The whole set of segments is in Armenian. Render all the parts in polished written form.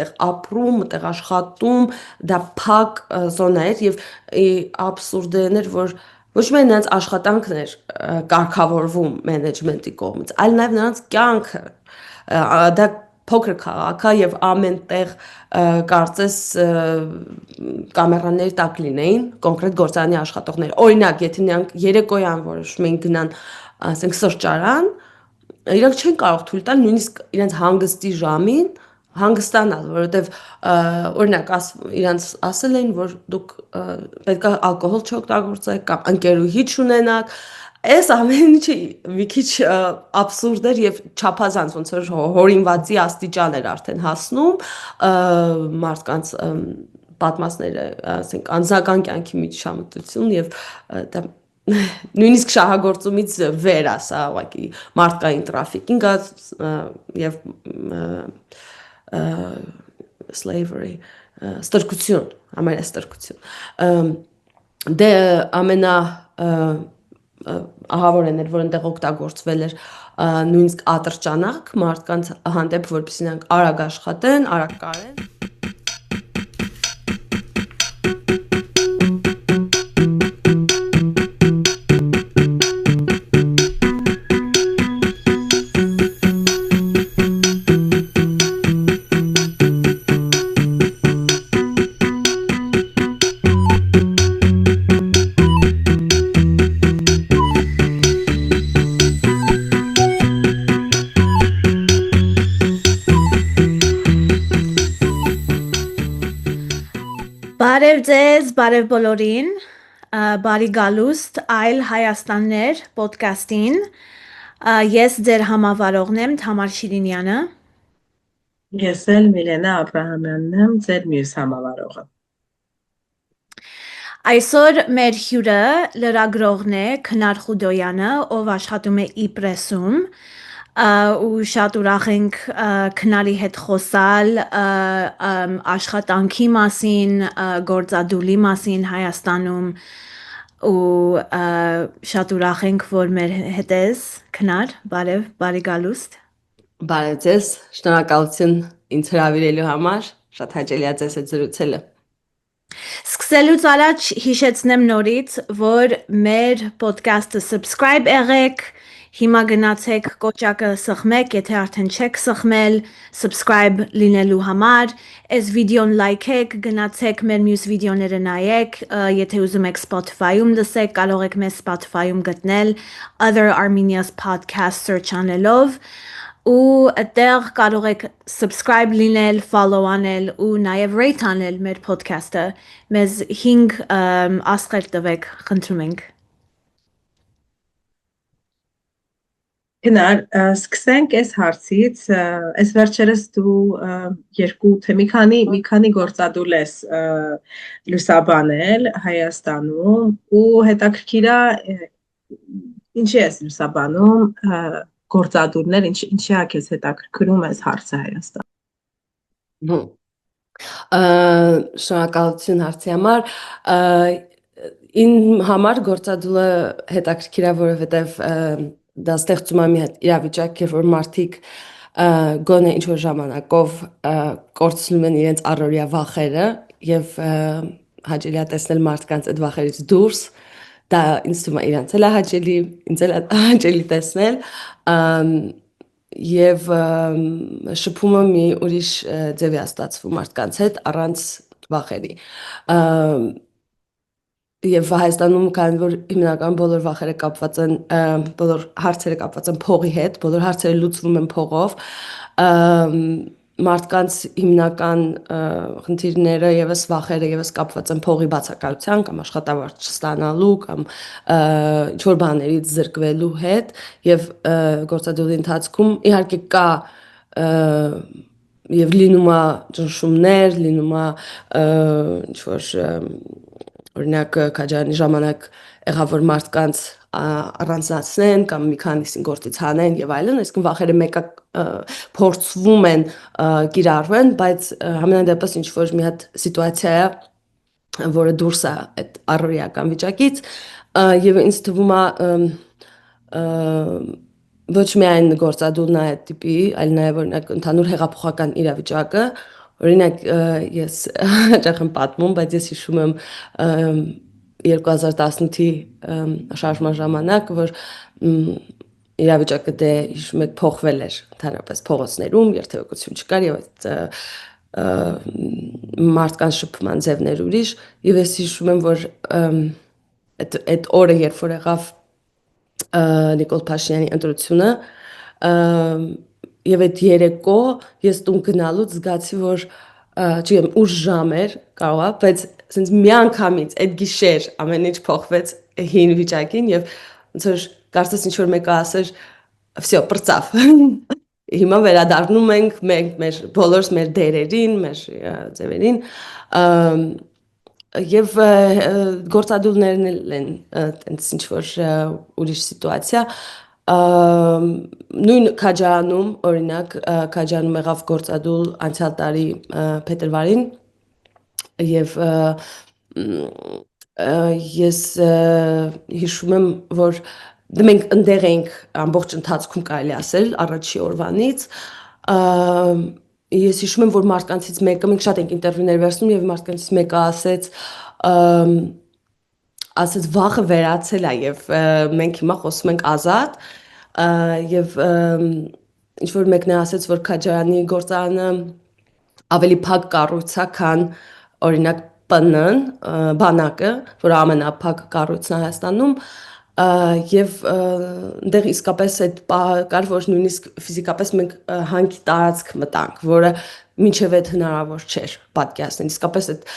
այդտեղ ապրում, այդտեղ աշխատում, դա փակ զոնա էր եւ աբսուրդն էր, որ ոչ միայն նրանց աշխատանքն էր կարգավորվում մենեջմենտի կողմից, այլ նաեւ նրանց կյանքը դա փոքր քաղաք է եւ ամեն տեղ կարծես կամերաների տակ լինեին կոնկրետ գործարանի աշխատողներ։ Օրինակ, եթե նրանք երեկոյան որոշում էին գնան, ասենք սրճարան, իրանք չեն կարող թույլ տալ նույնիսկ իրենց հանգստի ժամին հանգստանալ, որովհետև օրինակ իրանց ասել էին, որ դուք պետք է ալկոհոլ չօգտագործեք կամ ընկերուհի չունենաք, այս ամեն ինչը մի քիչ աբսուրդ էր եւ չափազանց ոնց որ հորինվածի աստիճան էր արդեն հասնում մարդկանց պատմածները, ասենք անձնական կյանքի միջամտություն եւ դա նույնիսկ շահագործումից վեր է սա ուղղակի մարդկային տրաֆիկինգ եւ slavery ստրկություն, համարյա ստրկություն։ Դե ամենա ահավորն էր, որ այնտեղ օգտագործվել էր նույնիսկ ատրճանակ մարդկանց հանդեպ, որպեսզի նրանք արագ աշխատեն, արագ կարեն։ Բարև ձեզ, բարև բոլորին, բարի գալուստ այլ Հայաստաններ պոդկասթին, ես ձեր համավարողն եմ Թամար Շիրինյանը։ Ես էլ Միլենա Աբրահամյանն եմ, ձեր մյուս համավարողը։ Այսօր մեր հյուրը լրագրողն է Քնար Խուդոյանը, ով աշխատում է Իպրեսում, ու շատ ուրախ ենք Քնարի հետ խոսալ աշխատանքի մասին, գործադուլի մասին Հայաստանում ու շատ ուրախ ենք, որ մեր հետ ես Քնար, բարի գալուստ։ Բարև ձեզ, շնորհակալություն ինձ հրավիրելու համար, շատ հաճելի է ձեզ հետ զրուցելը։ Սկսելուց առաջ հիշեցնեմ նորից, որ մեր podcast-ը subscribe եղեք, հիմա գնացեք կոճակը սխմեք, եթե արդեն չեք սխմել, subscribe լինելու համար, այս վիդեոն լայքեք, գնացեք մեր մյուս վիդեոները նայեք, եթե ուզում եք Spotify-ում լսեք, կարող եք մեզ Spotify-ում գտնել Other Armenia's podcast search անելով, ու այդտեղ կարող եք subscribe լինել, follow անել ու նաև rate անել մեր podcast-ը, մեզ 5 աստղեր տվեք, խնդրում ենք։ Քնար, սկսենք այս հարցից, այս վերջերս դու երկու թե մի քանի գործադուլ ես լուսաբանել Հայաստանում ու հետաքրքիր է ինչի ես լուսաբանում գործադուլներ, ինչի է քեզ հետաքրքրում այս հարցը Հայաստան։ Շնորհակալություն հարցի համար։ Իմ համար գործադուլը հետաքրքիր է, որովհետև դա ստեղծում է մի հատ իրավիճակ, երբ որ մարդիկ գոնե ինչ-որ ժամանակով կորցնում են իրենց առօրյա վախերը եւ հաճելի է տեսնել մարդկանց այդ վախերից դուրս, դա ինձ թվում է իրանց էլ է հաճելի, ինձ էլ է հաճելի տեսնել եւ շփումը մի ուրիշ ձև է ստացվում մարդկանց հետ առանց վախերի։ Եվ Հայաստանում քանի որ հիմնական բոլոր վախերը կապված են, բոլոր հարցերը կապված են փողի հետ, բոլոր հարցերը լուծվում են փողով, մարդկանց հիմնական խնդիրները եւս վախերը եւս կապված են փողի բացակայության կամ աշխատավարձ չստանալու կամ ինչ-որ բաներից զրկվելու հետ եւ գործադուլի ընթացքում իհարկե կա եւ լինում է ճնշումներ, լինում է ինչ-որ օրինակ քաջարանի ժամանակ եղավ որ մարդկանց առանձնացնեն կամ մի քանիսին գործից հանեն եւ այլն, այսինքն վախերը մեկը փորձվում են կիրառվեն, բայց համենայն դեպս ինչ որ մի հատ սիտուացիա է, որը դուրս է այդ առօրյական վիճակից եւ ինձ թվում է ոչ միայն գործադուլն է այդ տիպի, այլ նաեւ օրինակ ընդհանուր հեղափոխական իրավիճակը, Օրինակ ես հաճախ եմ պատմում, բայց ես հիշում եմ 2018-ի շարժման ժամանակ, որ իրավիճակը դե հիշում եք փոխվել էր ընդհանրապես փողոցներում, երթևեկություն չկար եւ մարդկանց շփման ձևներ ուրիշ եւ ես հիշում եմ, որ այդ օրը երբ որ եղավ Նիկոլ Փաշինյանի ընտրությունը եւ այդ երեկո ես տուն գնալուց զգացի, որ չգիտեմ ուշ ժամ էր կարողա, բայց ասենց միանգամից այդ գիշեր ամեն ինչ փոխվեց հին վիճակին եւ ոնց որ կարծես ինչ որ մեկը ասեր всё բրծավ հիմա վերադառնում ենք մեր բոլորս մեր դերերին, մեր ձևերին եւ գործադուլներն են այնպես ինչ որ ուրիշ սիտուացիա նույն քաջանում օրինակ քաջանում եղավ գործադուլ անցյալ տարի փետրվարին եւ ես հիշում եմ որ մենք ընդեղ էինք ամբողջ ընթացքում կարելի ասել առաջի օրվանից ես հիշում եմ որ մարդկանցից մեկը մենք շատ ենք ինտերվյուներ վերցնում եւ մարդկանցից մեկը ասեց վախը վերացել է եւ մենք հիմա խոսում ենք ազատ եւ ինչ որ մեկն է ասեց որ Քաջարյանի գործարանը ավելի փակ կառույց է քան օրինակ ՊՆ-ն բանակը որ ամենափակ կառույցն է Հայաստանում եւ այնտեղ իսկապես այդ կար որ նույնիսկ ֆիզիկապես մենք հանքի տարածք մտանք որը մինչև այդ հնարավոր չէր պատկերացնել իսկապես այդ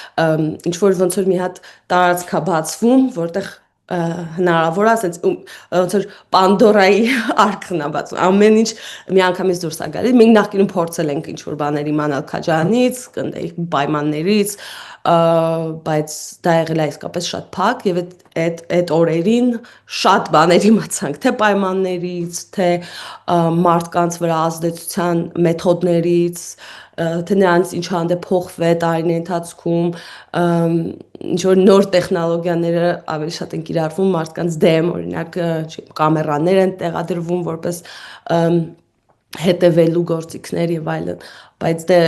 ինչ որ ոնց որ մի հատ տարածք է բացվում որտեղ հնարավոր է ասենց ոնց որ Պանդորայի արքն է բացվում ամեն ինչ միանգամից դուրս է գալիս մենք նախկինում փորձել ենք ինչ որ բաներ իմանալ Քաջարանից կնդեի պայմաններից բայց դա եղել է իսկապես շատ փակ եւ այդ օրերին շատ բաներ իմացանք թե պայմաններից թե մարդկանց վրա ազդեցության մեթոդներից թե նրանց ինչ հանդեպ փոխվել տարիների ընթացքում ինչ որ նոր տեխնոլոգիաները ավելի շատ են կիրառվում մարդկանց դեմ օրինակ կամերաներ են տեղադրվում որպես հետևելու գործիքներ եւ այլն բայց դե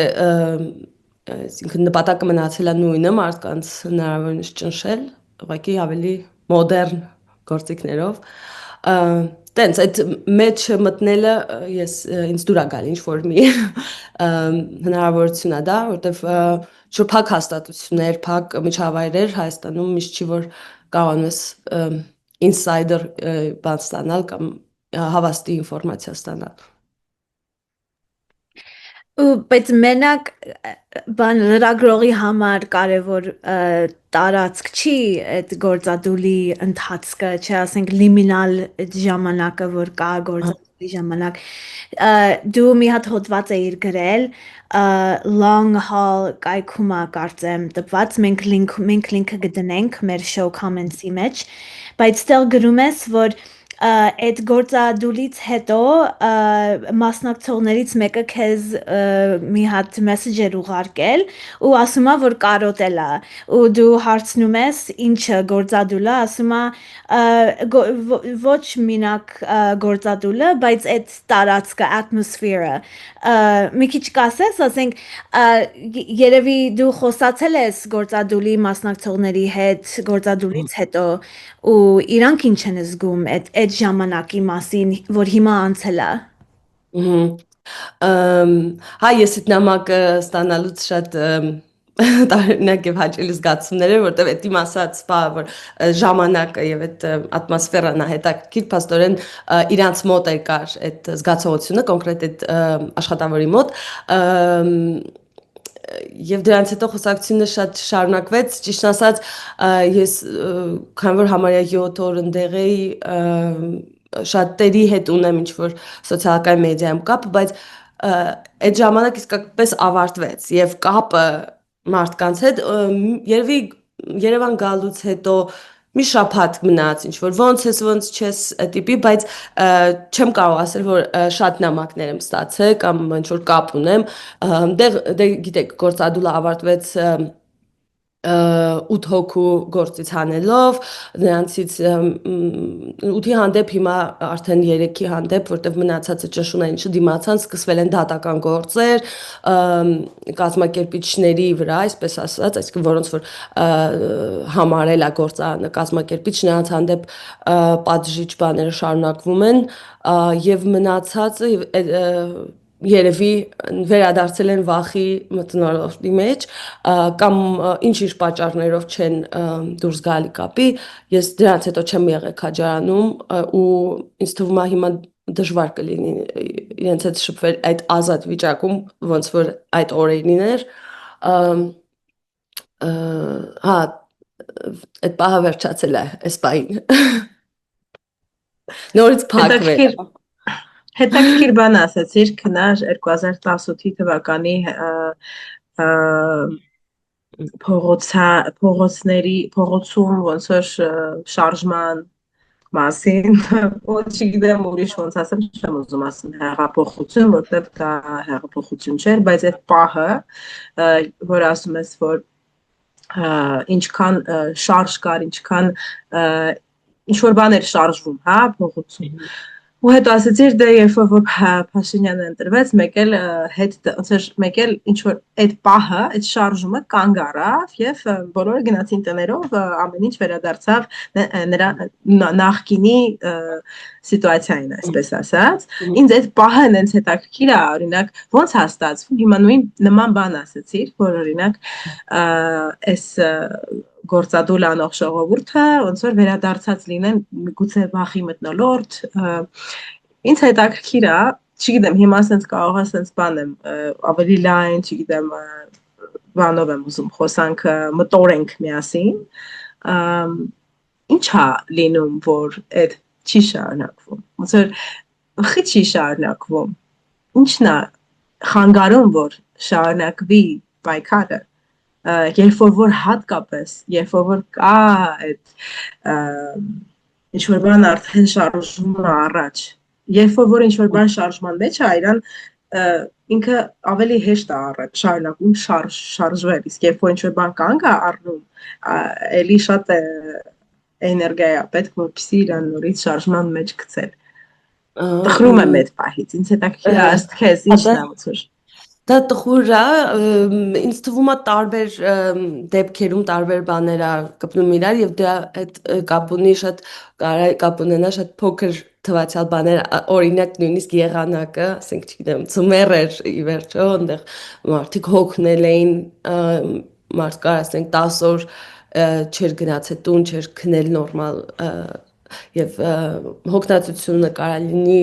այսինքն նպատակը մնացել է նույնը մարդկանց հնարավորինս ճնշել ուղղակի ավելի մոդեռն գործիքներով տենց այդ մեջ մտնելը ես ինձ դուր է գալի ինչ որ մի հնարավորություն է դա որտեվ շուտ փակ հաստատություններ փակ միջավայրեր Հայաստանում միշտ չի որ կարողանում ես insider բան ստանալ կամ հավաստի ինֆորմացիա ստանալ բայց մենակ բան լրագրողի համար կարևոր տարածք չի այդ գործադուլի ընթացքը, չէ, ասենք լիմինալ ժամանակը, որ կա գործադուլի ժամանակ։ Դու մի հատ հոդված էիր գրել, long haul կայքում է կարծեմ տպված, մենք լինքը կդնենք մեր show comments-ի մեջ, բայց ստեղ գրում ես, որ այդ գործադուլից հետո մասնակցողներից մեկը քեզ մի հատ մեսեջ էր ուղարկել ու ասում է որ կարոտել է ու դու հարցնում ես ինչը գործադուլը ասում է ոչ մինակ գործադուլը բայց այդ տարածքը atmosphere-ը մի քիչ կասես ասենք երևի դու խոսացել ես գործադուլի մասնակցողների հետ գործադուլից հետո ու իրանք ինչ են զգում այդ ժամանակի մասին, որ հիմա անցել է։ Հա, ես այդ նամակը ստանալուց շատ տարօրինակ եւ հաճելի զգացումներ էր, որտեղ այդ իմ ասած բա որ ժամանակը եւ այդ ատմոսֆերան է հետաքրքիր, փաստորեն իրանց մոտ էր կար այդ զգացողությունը, կոնկրետ այդ աշխատավորի մոտ Եվ դրանց հետո խոսակցությունը շատ շարունակվեց, ճիշտ ասած, ես քանի որ համարյա 7 օր ընդեղ էի, շատերի հետ ունեմ ինչ-որ սոցիալական մեդիայում կապ, բայց այդ ժամանակ իսկապես ավարտվեց եւ կապը մարդկանց հետ երևի Երևան գալուց հետո մի շաբաթ մնաց ինչ-որ ոնց չես տիպի, բայց չեմ կարող ասել, որ շատ նամակներ եմ ստացել կամ ինչ-որ կապ ունեմ, դե գիտեք, գործադուլը ավարտվեց 8 հոգու գործից հանելով, նրանցից 8-ի հանդեպ հիմա արդեն 3-ի հանդեպ, որտեղ մնացածը ճշունային չդիմացան, սկսվել են դատական գործեր, կազմակերպիչների վրա, այսպես ասած, այսինքն որոնց որ համարել է գործարանը կազմակերպիչ, նրանց հանդեպ պատժիչ բաները շարունակվում են, եւ մնացածը երևի վերադարձել են վախի մթնոլորտի մեջ կամ ինչ-ինչ պատճառներով չեն դուրս գալի կապի, ես դրանց հետո չեմ եղել քաջարանում ու ինձ թվում է հիմա դժվար կլինի իրենց հետ շփվել այդ ազատ վիճակում, ոնց որ այդ օրերին էր, հա, այդ պահը վերջացել է այս պահին, նորից փակվել է։ Հետաքրքիր բան ասացիր, քնար 2018 թվականի փողոցում ոնց որ շարժման մասին, չգիտեմ ուրիշ ոնց ասեմ, չեմ ուզում ասեմ հեղափոխություն, որտեղ դա հեղափոխություն չէր, բայց այդ պահը, որ ասում ես, որ ինչքան շարժ կար, ինչքան ինչ-որ բան էր շարժվում, հա, փողոցում, ու հետո ասեցիր դե երբ որ Փաշինյանը ընտրվեց, մեկ էլ ինչ-որ այդ պահը, այդ շարժումը կանգ առավ եւ բոլորը գնացին տներով, ամեն ինչ վերադարձավ նրա նախկինի սիտուացիային, այսպես ասած։ Ինձ այդ պահը հենց հետաքրքիր է, օրինակ, ոնց է ստացվում, հիմա նման բան ասեցիր, որ օրինակ այս գործադուլ անող ժողովուրդը ոնց որ վերադարձած լինեն միգուցե վախի մթնոլորտ, ինձ հետաքրքիր է, չգիտեմ, հիմա sense կարող է sense բան եմ ավելի լայն, չգիտեմ, բանով եմ ուզում խոսանք մտորենք միասին, ինչ է լինում, որ այդ չի շարունակվում, ոնց որ խի չի շարունակվում, ինչն է խանգարում, որ շարունակվի պայքարը, երբ որ հատկապես, երբ որ կա այդ ինչ-որ բան արդեն շարժվում է առաջ, երբ որ ինչ-որ բան շարժման մեջ է, իրան ինքը ավելի հեշտ է առաջ շարունակում շարժվել, իսկ երբ որ ինչ-որ բան կանգ է առնում, էլի շատ էներգիա է պետք, որպեսզի իրան նորից շարժման մեջ գցել։ Տխրում եմ այդ պահից, ինձ հետաքրքիր է ըստ քեզ ինչն է ոնց որ Դա տխուր է, ինձ թվում է տարբեր դեպքերում տարբեր բաներ է կպնում իրար եւ դա այդ կապ ունի շատ կապ ունենա շատ փոքր թվացial բաներ, օրինակ նույնիսկ եղանակը, ասենք չգիտեմ, ծմեր էր ի վերջո, այնտեղ մարդիկ հոգնել էին, մարդ կար ասենք 10 օր չէր գնացել տուն, չէր քնել նորմալ եւ հոգնածությունը կարա լինի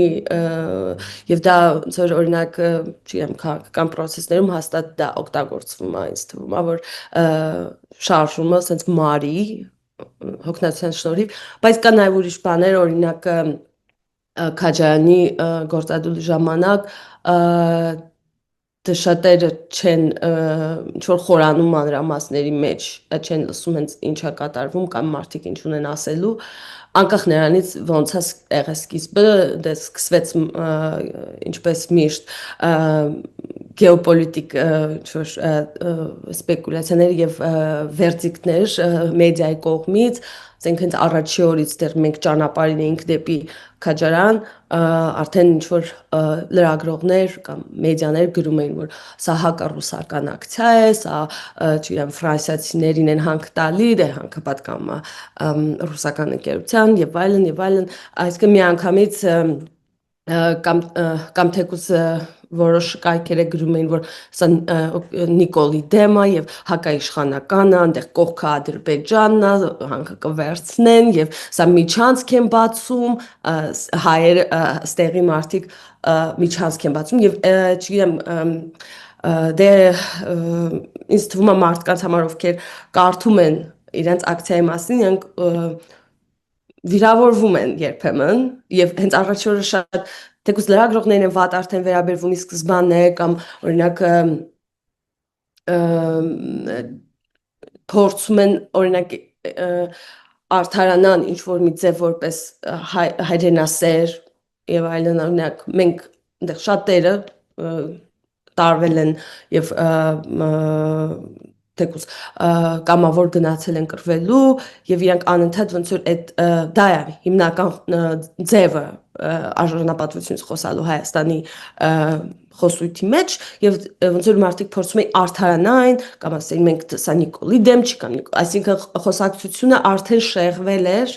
եւ դա ոնց որ օրինակ չգիտեմ քաղաքական process-ներում հաստատ դա օգտագործվում է ինձ թվում է որ շարժումը sense մարի հոգնածության շնորհիվ բայց կա նաեւ ուրիշ բաներ օրինակ Քաջարյանի գործադուլի ժամանակ դե շատերը չեն ինչ-որ խորանում մանրամասների մեջ, չեն լսում հենց ինչա կատարվում կամ մարդիկ ինչ ունեն ասելու, անկախ նրանից ոնց է եղել սկիզբը, դե սկսվեց ինչպես միշտ գեոպոլիտիկ ինչ-որ սպեկուլյացիաներ եւ վերդիկտներ մեդիայի կողմից, ասենք հենց առաջի օրից դեռ մենք ճանապարհին էինք դեպի Քաջարյան, արդեն ինչ-որ լրագրողներ կամ մեդիաներ գրում էին, որ սա հակառուսական ակցիա է, սա չգիտեմ ֆրանսիացիներին են հանք տալի, դե հանքը պատկանում է ռուսական ընկերության եւ այլն, այսինքն միանգամից կամ թեկուզ որոշ կայքեր գրում էին, որ սա Նիկոլի դեմ է եւ հակաիշխանական է, այնտեղ կողքը Ադրբեջանն է, հանքը կվերցնեն եւ սա միջանցք են բացում, հայեր ստեղի մարդիկ միջանցք են բացում եւ չգիտեմ դե ինձ թվում է մարդկանց համար ովքեր կարդում են իրենց ակցիայի մասին, իրենք վիրավորվում են երբեմն եւ հենց առաջի օրը շատ թեկուզ լրագրողներն են վատ արդեն վերաբերվում ի սկզբանե կամ օրինակ փորձում են օրինակ արդարանան ինչ որ մի ձև որպես հայրենասեր եւ այլն օրինակ մենք այնտեղ շատերը տարվել են եւ թեկուզ կամավոր գնացել են կռվելու եւ իրանք անընդհատ ոնց որ այդ դա է հիմնական ձևը արժանապատվությունից խոսալու Հայաստանի խոսույթի մեջ եւ ոնց որ մարդիկ փորձում են արդարանային կամ ասեն մենք սա Նիկոլի դեմ չի կամ այսինքն խոսակցությունը արդեն շեղվել էր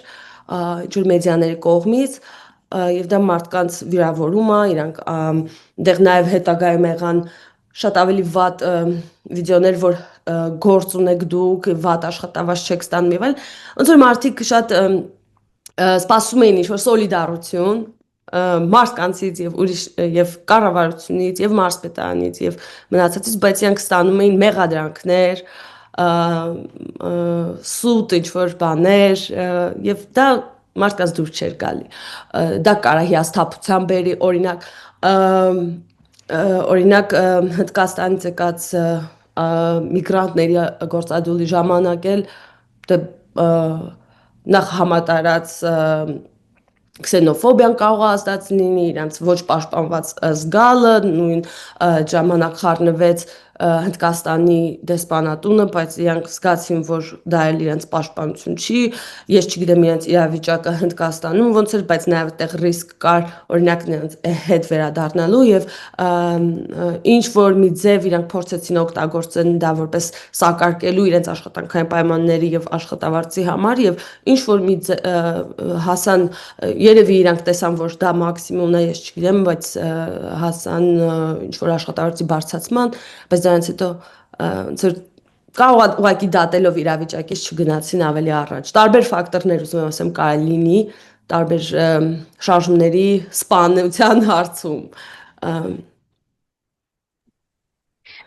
ինչ-որ մեդիաների կողմից եւ դա մարդկանց վիրավորում է իրանք դեռ նաեւ հետագայում եղան շատ ավելի վատ վիդեոներ որ գործ ունեք դուք վատ աշխատավարձ չեք ստանում եւ այլ ոնց որ մարդիկ շատ սպասում էին ինչ-որ սոլիդարություն մարդկանցից եւ ուրիշ եւ կառավարությունից եւ մարզպետարանից եւ մնացածից բայց իրանք ստանում էին մեղադրանքներ սուտ ինչ-որ բաներ եւ դա մարդկանց դուր չէր գալի դա կարա հիասթափության բերի օրինակ Հնդկաստանից եկած միգրանտների գործադուլի ժամանակ էլ նախ համատարած քսենոֆոբիան կարող է ազդեցնի իրանց ոչ պաշտպանված զգալը նույն ժամանակ խառնվեց Հնդկաստանի դեսպանատունը, բայց իրանք զգացին, որ դա էլ իրենց պաշտպանություն չի, ես չգիտեմ իրենց իրավիճակը Հնդկաստանում ոնց էր, բայց նաև այդտեղ ռիսկ կար, օրինակ նրանց հետ վերադառնալու եւ ինչ որ մի ձև իրանք փորձեցին օգտագործել դա որպես սակարկելու իրենց աշխատանքային պայմանների եւ աշխատավարձի համար եւ ինչ որ մի հասան երևի իրանք տեսան, որ դա մաքսիմումն է, ես չգիտեմ, բայց հասան ինչ որ աշխատավարձի բարձրացման, բայց դրանից հետո ծեր կարող է ուղղակի դատելով իրավիճակից չգնացին ավելի առաջ։ Տարբեր ֆակտորներ ուզում եմ ասեմ կարելի լինի, տարբեր շարժումների սպանության հարցում։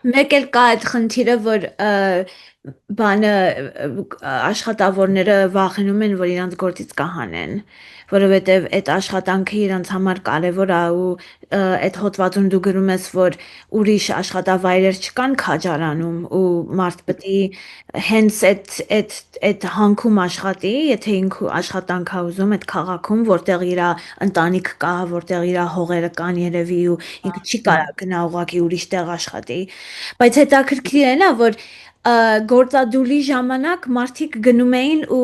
Մեկ էլ կա այդ խնդիրը, որ բանը աշխատավորները վախենում են, որ իրանց գործից կհանեն, որովհետև այդ աշխատանքը իրանց համար կարևոր է ու այդ հոդվածում դու գրում ես, որ ուրիշ աշխատավայրեր չկան քաջարանում ու մարդ պետք է հենց այդ հանքում աշխատի, եթե ինքը աշխատանք է ուզում այդ քաղաքում, որտեղ իր ընտանիք կա, որտեղ իր հողերը կան երևի ու ինքը չի կարող գնա ուղղակի ուրիշ տեղ աշխատի, բայց հետաքրքիր է, որ գործադուլի ժամանակ մարդիկ գնում էին ու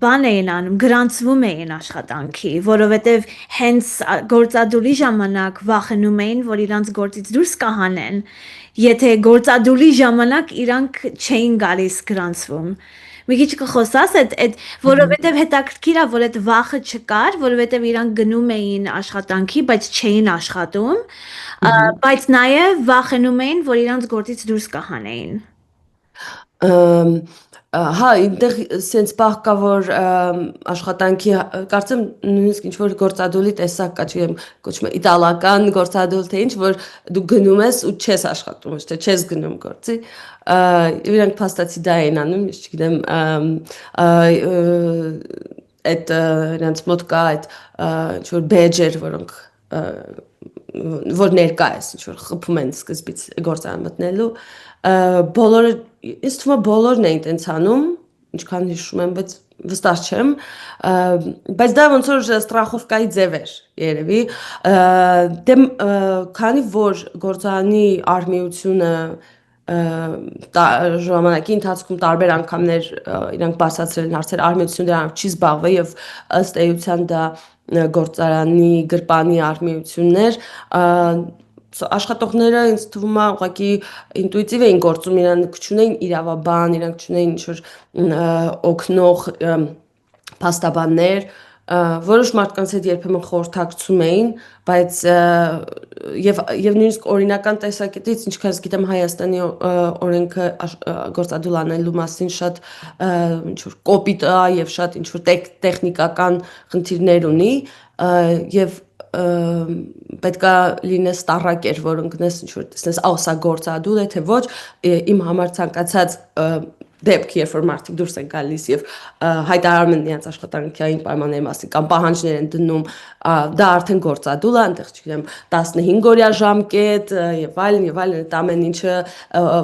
բան էին անում, գրանցվում էին աշխատանքի, որովհետև հենց գործադուլի ժամանակ վախենում էին, որ իրանց գործից դուրս կհանեն, եթե գործադուլի ժամանակ իրանք չէին գալիս գրանցվում։ Մի քիչ կխոսաս այդ որովհետև հետաքրքիր է, որ այդ վախը չկար, որովհետև իրանք գնում էին աշխատանքի, բայց չէին աշխատում, բայց նաև վախենում էին, որ իրանց գործից դուրս կհանեին։ Հա, այնտեղ սենց բախ կա, որ աշխատանքի, կարծեմ նույնիսկ ինչ-որ գործադուլի տեսակ կա, չգիտեմ, կոչում է իտալական գործադուլ, թե ինչ, որ դու գնում ես ու չես աշխատում, ոչ թե չես գնում գործի, իրանք փաստացի դա էին անում, ես չգիտեմ, այդ իրանց մոտ կա այդ ինչ-որ բեջեր, որոնք որ ներկա ես, ինչ-որ խփում են սկզբից գործարան մտնելու, բոլորը, ինձ թվում է բոլորն էին տենց անում, ինչքան հիշում եմ, բայց վստահ չեմ, բայց դա ոնց որ ստրախովկայի ձև էր, երևի, քանի որ գործարանի արհմիությունը ժամանակի ընթացքում տարբեր անգամներ իրանք բացատրել են հարցեր, արհմիությունը դրանով չի զբաղվել եւ ըստ էության դա գործարանի գրպանի արհմիություններ աշխատողները ինձ թվում է ուղղակի ինտուիտիվ էին գործում, իրանք չունեին իրավաբան, իրանք չունեին ինչ-որ օգնող փաստաբաններ, որոշ մարդկանց հետ երբեմն խորհրդակցում էին, բայց եւ նույնիսկ օրինական տեսակետից, ինչքան ես գիտեմ Հայաստանի օրենքը գործադուլ անելու մասին շատ ինչ-որ կոպիտ է եւ շատ ինչ-որ տեխնիկական խնդիրներ ունի եւ պետքա լինես տառակեր, որ ընկնես ինչ-որ տեսնես, սա գործադուլ է, թե ոչ, իմ համար ցանկացած դեպք, երբ որ մարդիկ դուրս են գալիս եւ հայտարարում են իրենց աշխատանքային պայմանների մասին կամ պահանջներ են դնում, դա արդեն գործադուլ է, այնտեղ չգիտեմ 15-օրյա ժամկետ եւ այլն, այդ ամեն ինչը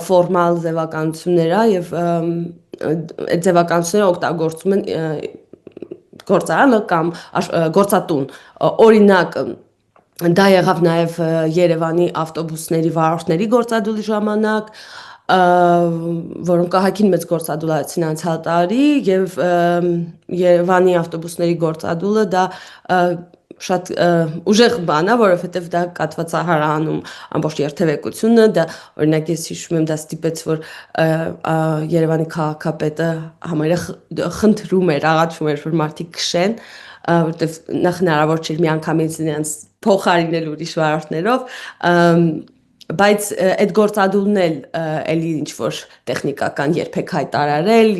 ֆորմալ ձևականություններ է եւ այդ ձևականությունները օգտագործում են գործարանը կամ գործատուն, օրինակ դա եղավ նաև Երևանի ավտոբուսների վարորդների գործադուլի ժամանակ, որոնք կահակին մեծ գործադուլացին անցյալ տարի եւ Երևանի ավտոբուսների գործադուլը դա շատ ուժեղ բան է, որովհետև դա կատված է հարանում ամբողջ երթևեկությունը, դա օրինակ ես հիշում եմ դա ստիպեց, որ Երևանի քաղաքապետը համարյա խնդրում էր, աղաչում էր, որ մարդիկ քշեն, որովհետև նախ հնարավոր չէր միանգամից նրանց փոխարինել ուրիշ վարորդներով, բայց այդ գործադուլն էլ էլի ինչ որ տեխնիկական երբեք հայտարարել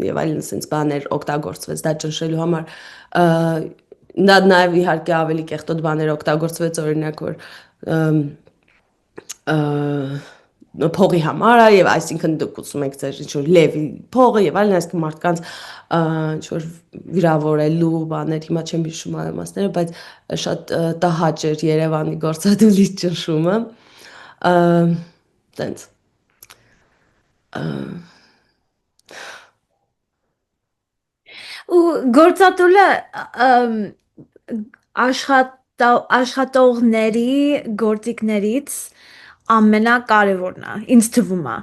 եւ այլն sense բաներ օգտագործվեց դա ճնշելու համար նա նաեւ իհարկե ավելի կեղտոտ բաներ օգտագործվեց օրինակ որ փողի համար է եւ այսինքն դուք ուզում եք ձեր ինչ որ լևի փողը եւ այլն այսինքն մարդկանց ինչ որ վիրավորելու բաներ հիմա չեմ հիշում ամասները բայց շատ տհաճ էր Երևանի գործադուլի ճնշումը տենց ու գործադուլը աշխատողների գործիքներից ամենակարևորն է ինձ թվում է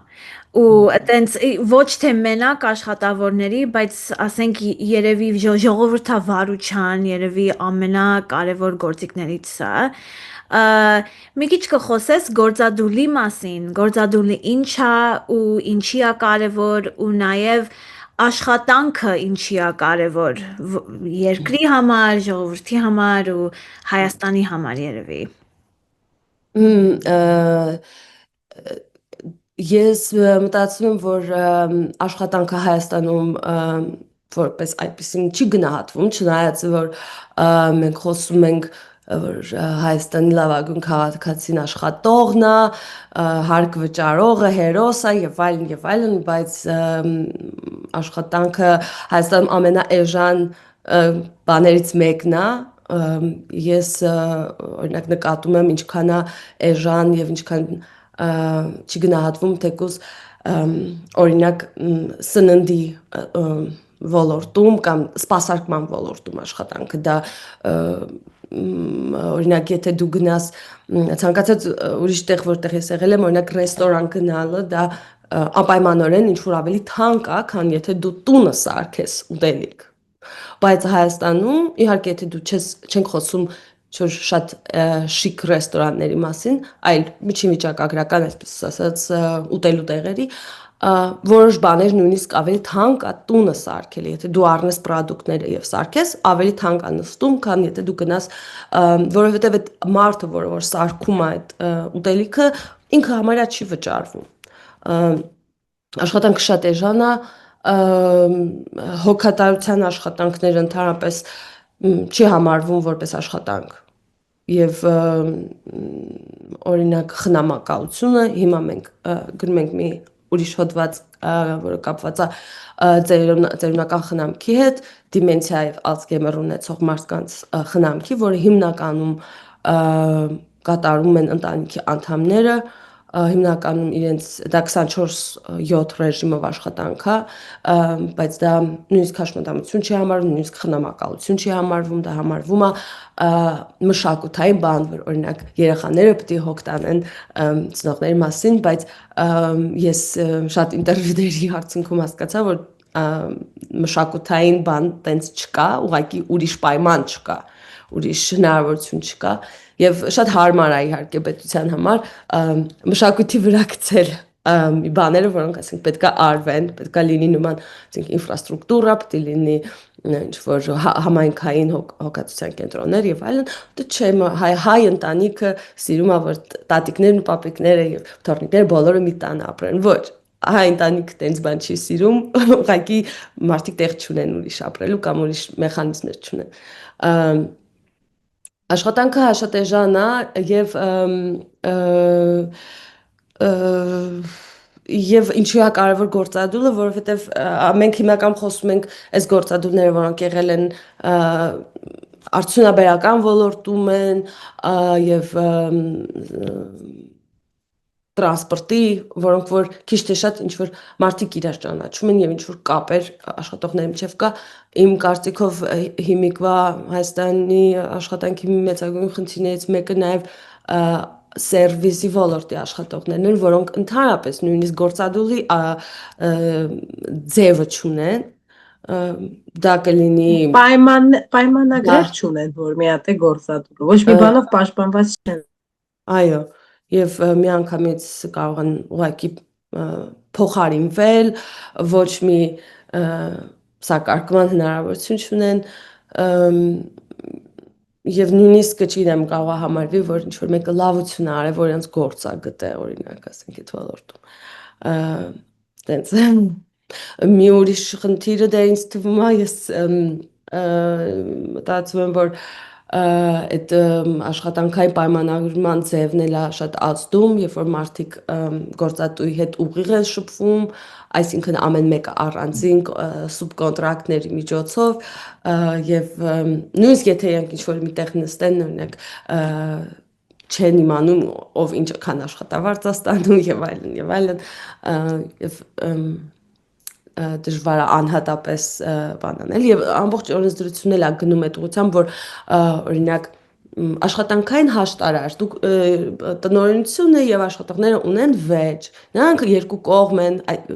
ու այտենց ոչ թե մենակ աշխատավորների բայց ասենք երևի ժողովրդավարության երևի ամենակարևոր գործիքներից է մի քիչ կխոսես գործադուլի մասին գործադուլը ինչ է ու ինչի է կարևոր ու նաև աշխատանքը ինչի է կարևոր երկրի համար ժողովրդի համար ու Հայաստանի համար երևի Ես մտածում եմ, որ աշխատանքը Հայաստանում որպես այդպեսին չի գնահատվում, չնայած որ մենք խոսում ենք որ Հայաստանի լավագույն քաղաքացին աշխատողն է, հարկ վճարողը, հերոսը եւ այլն, բայց աշխատանքը Հայաստանում ամենաէժան բաներից մեկն է ես օրինակ նկատում եմ ինչքան է էժան եւ ինչքան չի գնահատվում թեկուզ օրինակ սննդի ոլորտում կամ սպասարկման ոլորտում աշխատանքը դա օրինակ եթե դու գնաս ցանկացած ուրիշ տեղ որտեղ ես եղել եմ օրինակ ռեստորան գնալը դա անպայմանորեն ինչ որ ավելի թանկ է քան եթե դու տունը սարքես ուտելիք բայց Հայաստանում իհարկե եթե դու չենք խոսում շատ շիկ ռեստորանների մասին, այլ միջին վիճակագրական, այսպես ասած, ուտելու տեղերի, որոշ բաներ նույնիսկ ավելի թանկ է տունը սարքել, եթե դու առնես պրոդուկտները եւ սարքես, ավելի թանկ է նստում, քան եթե դու գնաս, որովհետեւ այդ մարդը, որ սարքում է այդ ուտելիքը, ինքը համարյա չի վճարվում։ Աշխատանքը շատ էժան է, հոգատարության աշխատանքները ընդհանրապես չի համարվում որպես աշխատանք եւ օրինակ խնամակալությունը հիմա մենք գրում ենք մի ուրիշ հոդված որը կապված է ծերունական խնամքի հետ դիմենցիա եւ ալցգեյմեր ունեցող մարդկանց խնամքի որը հիմնականում կատարում են ընտանիքի անդամները հիմնականում իրենց դա 24/7 ռեժիմով աշխատանք է, բայց դա նույնիսկ հաշմանդամություն չի համարվում, նույնիսկ խնամակալություն չի համարվում, դա համարվում է մշակութային բան, որ օրինակ երեխաները պետք է հոգ տանեն ծնողների մասին, բայց ես շատ ինտերվյուների հարցնքում հասկացա, որ մշակութային բան տենց չկա, ուղղակի ուրիշ պայման չկա, ուրիշ հնարավորություն չկա Եվ շատ հարմար է իհարկե պետության համար մշակույթի վրա գցել բաները, որոնք ասենք պետք է արվեն, պետք է լինի նման ասենք ինֆրաստրուկտուրա, պետք է լինի ինչ որ համայնքային հոգատության կենտրոններ եւ այլն, դե չէ հայ ընտանիքը սիրում է որ տատիկներն ու պապիկները եւ թորնիկները բոլորը մի տան ապրեն, ոչ հայ ընտանիքը տենց բան չի սիրում, ուղղակի մարդիկ տեղ չունեն ուրիշ ապրելու կամ ուրիշ մեխանիզմներ չունեն Աշխատանքը շատ էժան է եւ ինչու է կարևոր գործադուլը, որովհետեւ մենք հիմնականում խոսում ենք այս գործադուլները, որոնք եղել են արդյունաբերական ոլորտում են եւ տրանսպորտի, որոնք որ քիչ թե շատ ինչ որ մարդիկ իրար ճանաչում են եւ ինչ որ կապեր աշխատողների միջեւ կա իմ կարծիքով հիմիկվա Հայաստանի աշխատանքի մեծագույն խնդիրներից մեկը նաեւ սերվիսի ոլորտի աշխատողներն են, որոնք ընդհանրապես նույնիսկ գործադուլի ձևը չունեն, դա կլինի պայմանագրեր չունեն, որ մի հատ է գործադուլը, ոչ մի բանով պաշտպանված չեն։ Այո, եւ միանգամից կարող են ուղղակի փոխարինվել, ոչ մի սակարկման հնարավորություն չունեն, եւ նույնիսկ չգիտեմ կարող է համարվի, որ ինչ որ մեկը լավություն է արել, որ իրենց գործ է գտել, օրինակ, ասենք այդ ոլորտում։ Տենց մի ուրիշ խնդիրը դա ինձ թվում է, ես մտածում եմ, որ այդ աշխատանքային պայմանագրման ձևն էլ է շատ ազդում, երբ որ մարդիկ գործատուի հետ ուղիղ են շփվում, այսինքն ամեն մեկը առանձին սուբկոնտրակտների միջոցով եւ նույնիսկ եթե իրենք ինչ-որ միտեղ նստեն, օրինակ չեն իմանում ով ինչքան աշխատավարձ է ստանում եւ այլն եւ այլն եւ դժվար է անհատապես բան անել եւ ամբողջ օրենսդրությունն էլ է գնում այդ ուղղությամբ, որ օրինակ աշխատանքային հաշտարար դուք տնօրինությունը եւ աշխատողները ունեն վեճ, նրանք երկու կողմ են,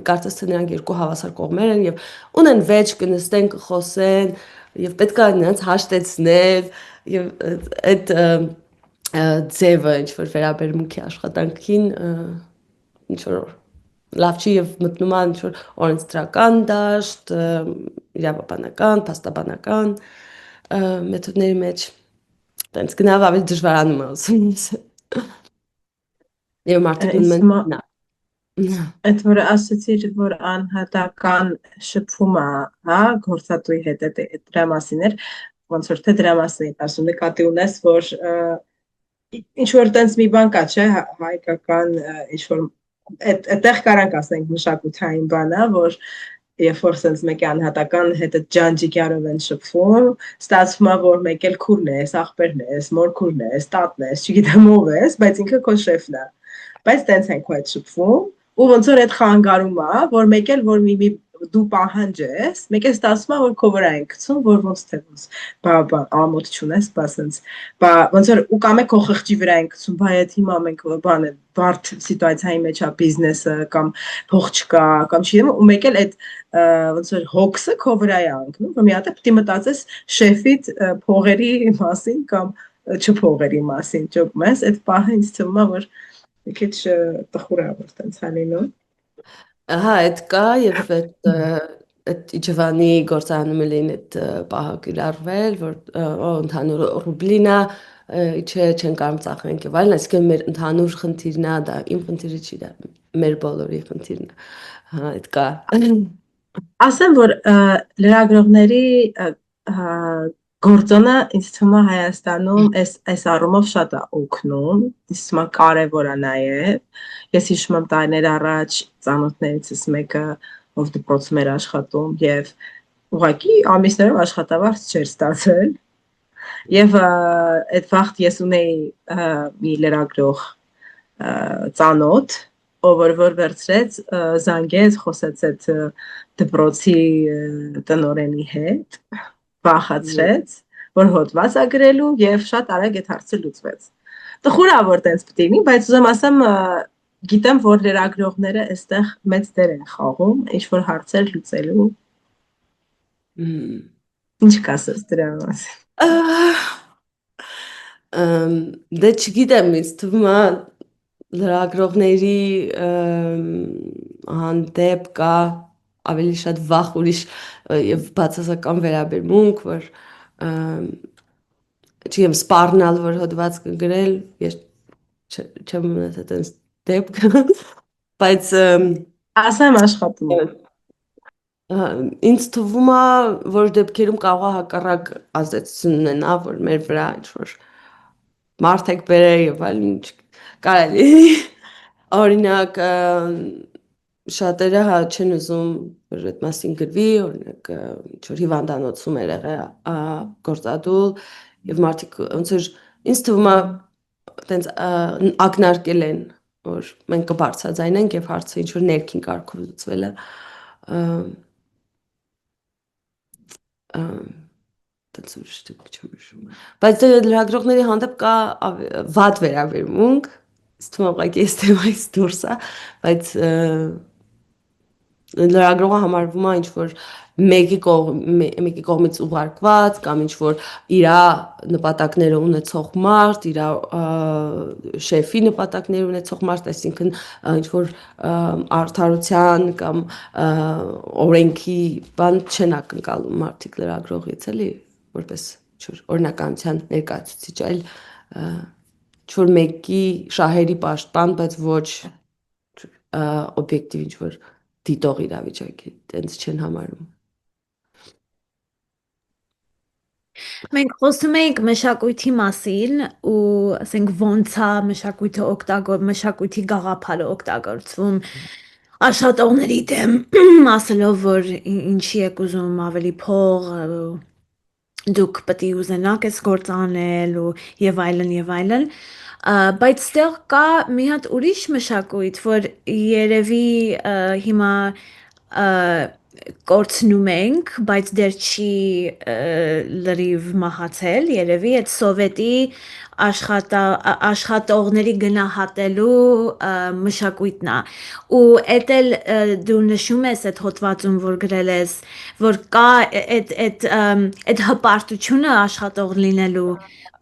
կարծես թե նրանք երկու հավասար կողմեր են եւ ունեն վեճ, կնստեն, կխոսեն եւ պետք է նրանց հաշտեցնել եւ այդ ձևը ինչ որ վերաբերմունքի աշխատանքին ինչ որ լավ չի եւ մտնում է ինչ որ օրենսդրական դաշտ, իրավաբանական, փաստաբանական մեթոդների մեջ տենց գնալ ավելի դժվարանում է ասում եւ մարդիկ մնում են այդ որ ասացիր որ անհատական շփումը հա գործատուի հետ դրա մասին էր ոնց որ թե դրա մասին ասում նկատի ունես որ ինչ որ տենց մի բան կա չէ հայկական ինչ որ այդտեղ կարանք ասենք մշակութային բան է որ երբ որ sense մեկ անհատական հետ ջանջիկյարով են շփվում, ստացվում է որ մեկ էլ քուրն ես, ախպերն ես, մորքուրն ես, տատն ես, չգիտեմ ով ես, բայց ինքը քո շեֆն է։ Բայց տենց են քո հետ շփվում, ու ոնց որ այդ խանգարում է, որ մեկ էլ որ մի դու պահանջ ես, մեկ էլ ստացվում է որ քո վրա են գցում, որ ոնց թե ոնց, բա ամոթ չունես, բա sense, բա ոնց որ ու կամ է քո խղճի վրա են գցում, բայ այդ հիմա մենք բան է բարդ սիտուացիայի մեջ է բիզնեսը կամ փող չկա կամ չգիտեմ ու մեկ էլ այդ ոնց որ հոգսը քո վրա է անկնում ու մի հատ է պետք է մտածես շեֆիդ փողերի մասին կամ չփողերի մասին ճոգում ես այդ պահը ինձ թվում է որ մի քիչ տխուր է որ տենց հալինում հա այդ կա եւ այդ Իջևանի գործարանում էին այդ պահը կիրառվել որ ընդհանուր ռուբլին է չէ չեն կարող ծախենք եւ այլն այսինքն մեր ընդհանուր խնդիրն է դա իմ խնդիրը չի դա մեր բոլորի խնդիրն է հա այդ կա ասեմ որ լրագրողների գործոնը ինձ թվում է Հայաստանում այս առումով շատ է օգնում ինձ թվում է կարևոր է նաև ես հիշում եմ տարիներ առաջ ծանոթներիցս մեկը ով դպրոցում էր աշխատում եւ ուղղակի ամիսներով աշխատավարձ չէր ստացել եւ այդ վաղտ ես ունեի մի լրագրող ծանոթ ով որ վերցրեց զանգեց խոսեց այդ դպրոցի տնօրենի հետ բախացրեց որ հոդված է գրելու եւ շատ արագ այդ հարցը լուծվեց տխուր է որ տենց պետք է լինի բայց ուզում ասեմ գիտեմ որ լրագրողները այստեղ մեծ դեր են խաղում ինչ որ հարցեր լուծելու ինչ կասես դրա մասին դե չգիտեմ ինձ թվում է լրագրողների հանդեպ կա ավելի շատ վախ ուրիշ եւ բացասական վերաբերմունք որ չգիտեմ սպառնալ որ հոդված կգրել ես չեմ ունեցել այդպես դեպք բայց ասեմ աշխատում ինձ թվում է որ դեպքերում կարող է հակառակ ազդեցություն ունենա որ մեր վրա ինչ որ մարդ եք բերել եւ այլն կարելի օրինակ շատերը հա չեն ուզում որ այդ մասին գրվի օրինակ ինչ որ հիվանդանոցում էր եղել գործադուլ եւ մարդիկ ոնց որ ինձ թվում է տենց ակնարկել են որ մենք կբարձրաձայնենք եւ հարցը ինչ որ ներքին կարգով լուծվել է բայց լրագրողների հանդեպ կա վատ վերաբերմունք Ստում ուղղակի այս թեմայից դուրս է, բայց լրագրողը համարվում է ինչ որ մեկի կողմից ուղարկված կամ ինչ որ իր նպատակները ունեցող մարդ, իր շեֆի նպատակները ունեցող մարդ, այսինքն ինչ որ արդարության կամ օրենքի բան չեն ակնկալում մարդիկ լրագրողից, էլի, որպես օրինականության ներկայացուցիչ, այլ ինչ որ մեկի շահերի պաշտպան, բայց ոչ օբյեկտիվ ինչ որ դիտող իրավիճակի, տենց չեն համարում։ Մենք խոսում ենք մշակույթի մասին ու ասենք ոնց է մշակույթի գաղափարը օգտագործվում աշխատողների դեմ, ասելով որ ինչի եք ուզում ավելի փող, դուք պետք է ուզենաք այս գործ անել ու եւ այլն, բայց ստեղ կա մի հատ ուրիշ մշակույթ, որ երևի հիմա կորցնում ենք, բայց դեռ չի լրիվ մահացել, երևի այդ սովետի աշխատողների գնահատելու մշակույթն է։ Ու էդ էլ դու նշում ես այդ հոդվածում, որ գրել ես, որ կա այդ հպարտությունը աշխատող լինելու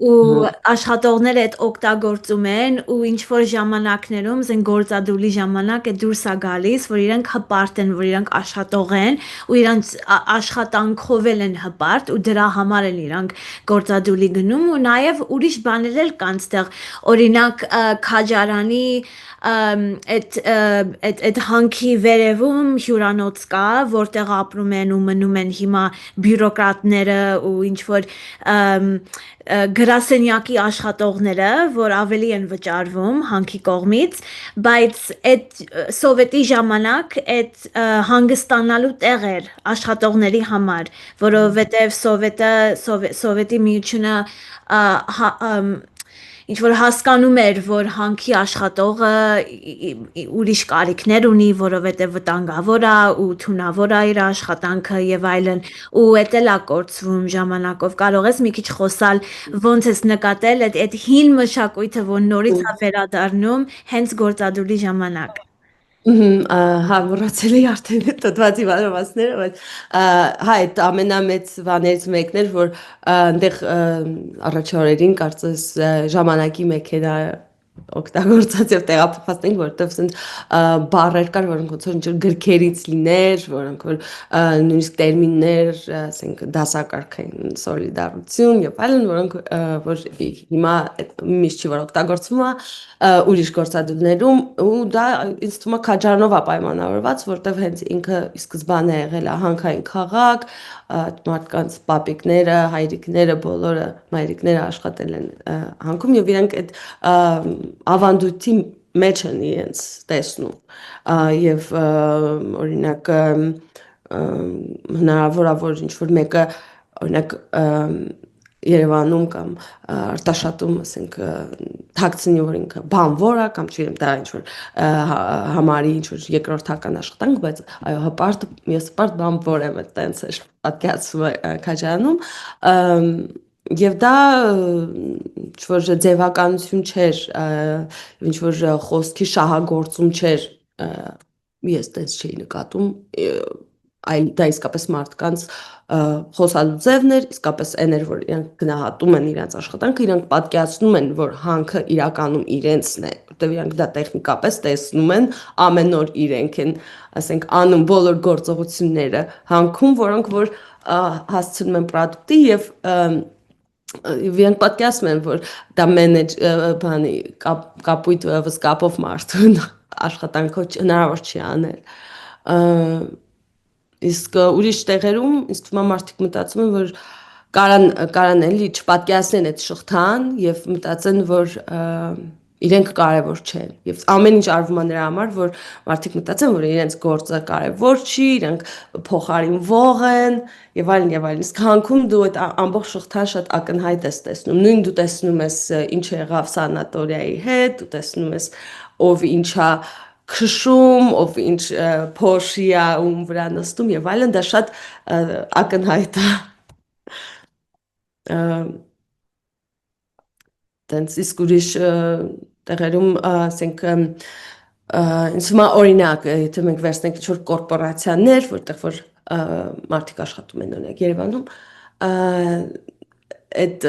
ու աշխատողները այդ օգտագործում են ու ինչ որ ժամանակներում զեն գործադուլի ժամանակ է դուրս է գալիս, որ իրանք հպարտ են, որ իրանք աշխատող են ու իրանք աշխատանքով են հպարտ ու դրա համար են իրանք գործադուլի գնում ու նաև ուրիշ բաներ էլ կան ստեղ, օրինակ քաջարանի այդ հանքի վերևում հյուրանոց կա, որտեղ ապրում են ու մնում են հիմա բյուրոկրատները ու ինչ որ գրասենյակի աշխատողները, որ ավելի են վճարվում հանքի կողմից, բայց այդ սովետի ժամանակ այդ հանգստանալու տեղ էր աշխատողների համար, որովհետև սովետի միությունը ինչ որ հասկանում էր, որ հանքի աշխատողը ուրիշ կարիքներ ունի, որովհետև վտանգավոր է ու թունավոր է իր աշխատանքը եւ այլն, ու էդ էլ է կորցվում ժամանակով։ Կարող ես մի քիչ խոսալ ոնց ես նկատել այդ հին մշակույթը, որ նորից է վերադառնում հենց գործադուլի ժամանակ։ Հա, մոռացել էի արդեն դդվածի մանրամասները, բայց հա, այդ ամենամեծ բաներից մեկն էր, որ այնտեղ առաջին օրերին կարծես ժամանակի մեքենա օգտագործած եւ տեղափոխված ենք, որովհետեւ ասենք բառեր կար, որոնք ոնց որ ինչ գրքերից լիներ, որոնք որ նույնիսկ տերմիններ, ասենք դասակարգային սոլիդարություն եւ այլն, որոնք որ հիմա միշտ չի որ օգտագործվում է ուրիշ գործադուլներում ու դա ինձ թվում է քաջարանով է պայմանավորված, որտեվ հենց ինքը ի սկզբանե եղել է հանքային քաղաք, մարդկանց պապիկները, հայրիկները, բոլորը մայրիկները աշխատել են հանքում եւ իրանք այդ ավանդույթի մեջ են իրենց տեսնում եւ օրինակ հնարավոր է որ ինչ որ մեկը օրինակ Երևանում կամ Արտաշատում, ասենք, թաքցնի, որ ինքը բանվոր է կամ չգիտեմ, դա ինչ որ համարի ինչ որ երկրորդական աշխատանք, բայց այո, ես հպարտ բանվոր եմ, այտենց է պատկերացվում քաջարանում, եւ դա ինչ որ ձևականություն չէր, ինչ որ խոսքի շահագործում չէր, ես տես չէի նկատում, այլ դա իսկապես մարդկանց խոսալու ձևն էր, իսկապես այն էր, որ իրանք գնահատում են իրենց աշխատանքը, իրանք պատկերացնում են, որ հանքը իրականում իրենցն է, որտեղ իրանք դա տեխնիկապես տեսնում են, ամեն օր իրենք են, ասենք, անում բոլոր գործողությունները հանքում, որոնք որ հասցնում են պրոդուկտի եւ իրանք պատկերացնում են, որ դա բանի կապույտ վզկապով մարդուն աշխատանքով հնարավոր չի անել իսկ ուրիշ տեղերում ինձ թվում է մարդիկ մտածում են, որ կարան էլի չպատկերացնեն այդ շղթան եւ մտածեն, որ իրենք կարևոր չեն եւ ամեն ինչ արվում է նրա համար, որ մարդիկ մտածեն, որ իրենց գործը կարևոր չի, իրենք փոխարինվող են եւ այլն, իսկ հանքում դու այդ ամբողջ շղթան շատ ակնհայտ ես տեսնում, նույն դու տեսնում ես ինչ եղավ սանատորիայի հետ, դու տեսնում ես ով ինչա քշում, ով ինչ փոշի է ում վրա նստում եւ այլն, դա շատ ակնհայտ է տենց իսկ ուրիշ տեղերում, ասենք, ինձ թվում է օրինակ, եթե մենք վերցնենք ինչ-որ կորպորացիաներ, որտեղ որ մարդիկ աշխատում են օրինակ Երևանում, այդ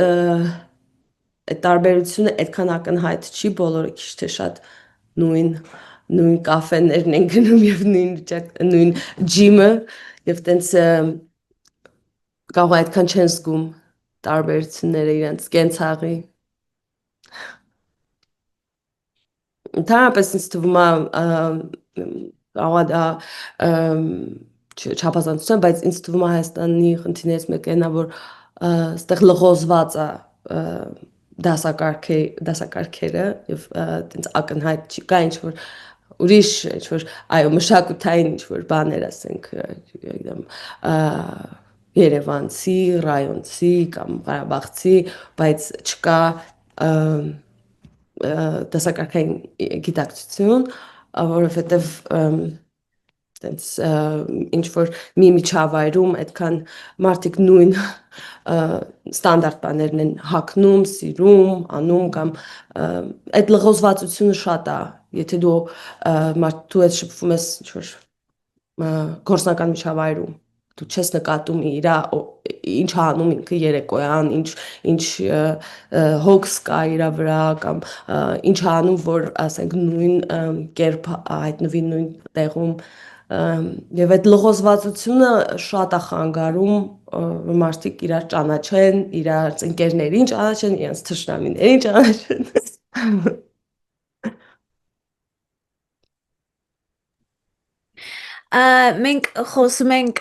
տարբերությունը այդքան ակնհայտ չի, բոլորը քիչ թե շատ նույն կաֆեներն են գնում եւ նույն ջիմը եւ տենց կարող է այդքան չեն զգում տարբերությունները իրենց կենցաղի։ Ընդհանրապես ինձ թվում է կարող է դա չափազանցություն, բայց ինձ թվում է Հայաստանի խնդիրներից մեկը նա որ այստեղ լղոզված է դասակարգերը եւ տենց ակնհայտ չի կա ինչ որ ուրիշ ինչ որ այո մշակութային ինչ որ բաներ ասենք գիտեմ Երևանցի, ռայոնցի կամ Ղարաբաղցի, բայց չկա դասակարգային գիտակցություն, որովհետև տենց ինչ որ մի միջավայրում այդքան մարդիկ նույն ստանդարտ բաներն են հագնում, սիրում, անում կամ այդ լղոզվածությունը շատ է, եթե դու դու ես շփվում ես ինչ որ գործնական միջավայրում դու չես նկատում ինչ անում ինքը երեկոյան, ինչ հոգս կա իր վրա կամ ինչ անում որ ասենք նույն կերպ հայտնվի նույն տեղում եւ այդ լղոզվածությունը շատ է խանգարում որ մարդիկ իրար ճանաչեն, իրար ընկերներին ճանաչեն, իրենց թշնամիներին ճանաչեն Մենք խոսում ենք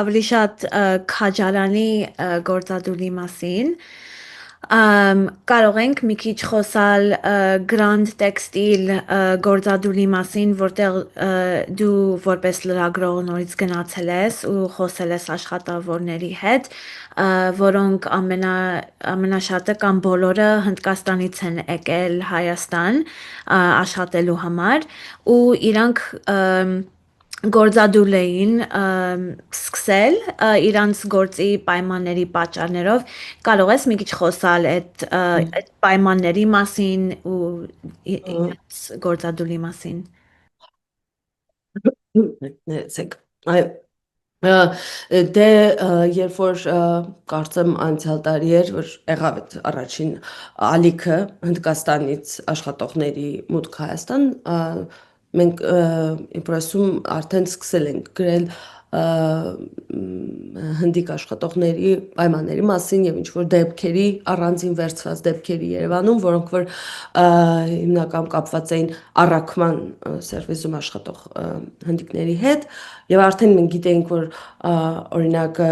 ավելի շատ քաջարանի գործադուլի մասին կարող ենք մի քիչ խոսալ Grand Textile գործադուլի մասին, որտեղ դու որպես լրագրող նորից գնացել ես ու խոսել ես աշխատավորների հետ, որոնք ամենաշատը կամ բոլորը Հնդկաստանից են եկել Հայաստան աշխատելու համար ու իրանք գործադուլ էին սկսել իրանց գործի պայմանների պատճառներով կարող ես մի քիչ խոսալ այդ պայմանների մասին ու իրանց գործադուլի մասին դե երբ որ կարծեմ անցյալ տարի էր որ եղավ այդ առաջին ալիքը Հնդկաստանից աշխատողների մուտք Հայաստան մենք իմպրեսում արդեն սկսել ենք գրել հնդիկ աշխատողների պայմանների մասին եւ ինչ որ դեպքերի առանձին վերցված դեպքերի Երևանում, որոնք որ հիմնական կապված էին առաքման սերվիսում աշխատող հնդիկների հետ եւ արդեն մենք գիտենք որ օրինակ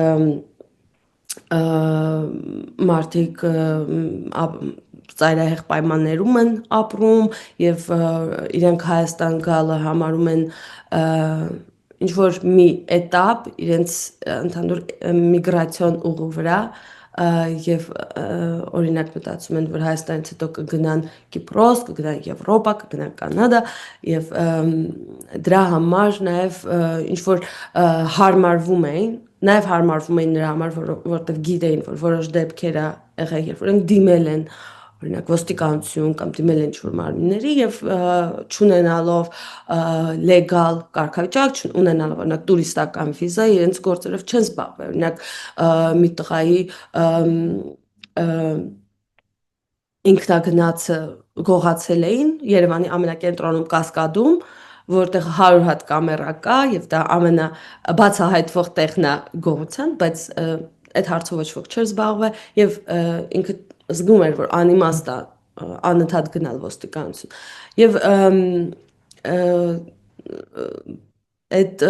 մարդիկ ծայրահեղ պայմաններում են ապրում եւ իրենք Հայաստան գալը համարում են ինչ որ մի этап իրենց ընդհանուր միգրացիոն ուղու վրա եւ օրինակ մտածում են որ Հայաստանից հետո կգնան Կիպրոս, կգնան Եվրոպա, կգնան Կանադա եւ դրա համար նաեւ ինչ որ հարմարվում էին Նաև հարմարվում էին նրա համար, որտեղ գիտեին, որ որոշ դեպքեր է եղել, երբ որ դիմել են օրինակ ոստիկանություն կամ դիմել են ինչ-որ մարմինների եւ չունենալով լեգալ կարգավիճակ, ունենալով օրինակ տուրիստական վիզա, իրենց գործերով չեն զբաղվել։ Օրինակ մի տղայի ինքնագնացը գողացել էին Երևանի ամենակենտրոնում Կասկադում, որտեղ 100 հատ կամերա կա եւ դա ամենաբացահայտվող տեղն է գողության, բայց այդ հարցով ոչ ոք չէր զբաղվել եւ ինքը զգում էր որ անիմաստ է անընդհատ գնալ ոստիկանություն եւ այդ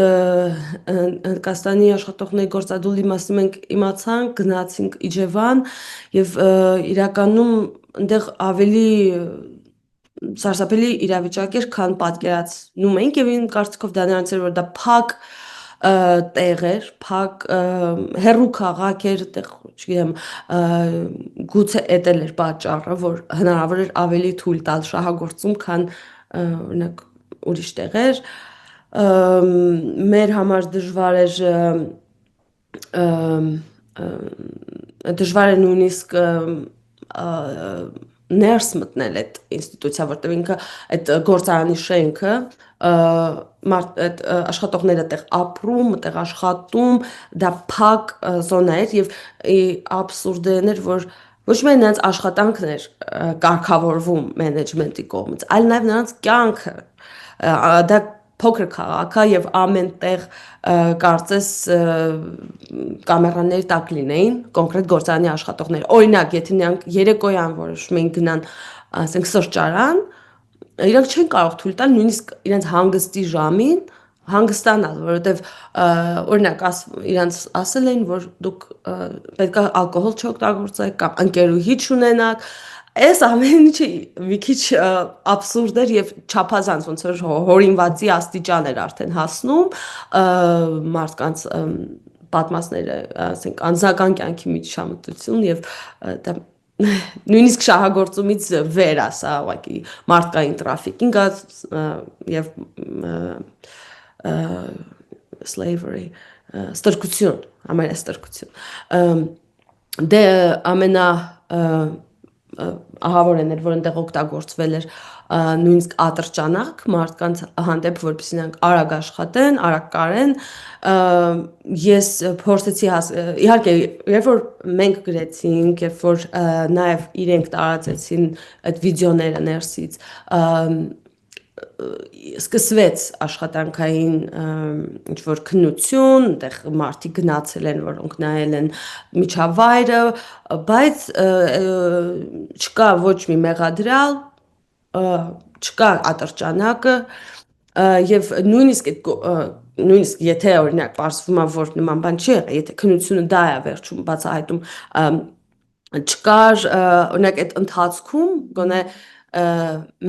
Հնդկաստանի աշխատողների գործադուլի մասին մենք իմացանք, գնացինք Իջևան եւ իրականում այնտեղ ավելի սարսափելի իրավիճակ էր, քան պատկերացնում էինք եւ իմ կարծիքով դա նրանց էր որ դա փակ տեղ էր, փակ հերու քաղաք էր, այդտեղ, չգիտեմ, գուցե էտել էր պատճառը, որ հնարավոր էր ավելի թույլ տալ շահագործում, քան օրինակ ուրիշ տեղեր, մեր համար դժվար է նույնիսկ ներս մտնել այդ ինստիտուցիա, որտեղ ինքը այդ գործարանի շենքը այդ աշխատողները տեղ ապրում, տեղ աշխատում, դա փակ զոնա էր եւ աբսուրդն էր, որ ոչ միայն նրանց աշխատանքն էր կարգավորվում մենեջմենտի կողմից, այլ նաեւ նրանց կյանքը դա փոքր քաղաք է եւ ամեն տեղ կարծես կամերաների տակ լինեին կոնկրետ գործարանի աշխատողներ։ Օրինակ, եթե նրանք երեկոյան որոշում էին գնան, ասենք սրճարան, իրանք չեն կարող թույլ տալ նույնիսկ իրենց հանգստի ժամին հանգստանալ, որովհետև օրինակ իրանց ասել էին, որ դուք պետք է ալկոհոլ չօգտագործեք կամ ընկերուհի չունենաք, այս ամեն ինչը մի քիչ աբսուրդ էր եւ չափազանց ոնց որ հորինվածի աստիճան էր արդեն հասնում մարդկանց պատմածները, ասենք անձնական կյանքի միջամտություն եւ դա նույնիսկ շահագործումից վեր է սա ուղղակի մարդկային տրաֆիկինգ եւ slavery ստրկություն, ամենաստրկություն դե ամենա ահավորն էր, որ այնտեղ օգտագործվել էր նույնիսկ ատրճանակ մարդկանց հանդեպ, որպեսզի նրանք արագ աշխատեն, արագ կարեն, ես փորձեցի իհարկե, երբ որ մենք գրեցինք, երբ որ նաև իրենք տարածեցին այդ վիդեոները ներսից, սկսվեց աշխատանքային ինչ-որ քննություն, այնտեղ մարդիկ գնացել են, որոնք նայել են միջավայրը, բայց չկա ոչ մի մեղադրյալ, չկա ատրճանակը եւ նույնիսկ եթե օրինակ պարզվում է, որ նման բան չի եղել, եթե քննությունը դա է վերջում բացահայտում, չկար օրինակ այդ ընթացքում գոնե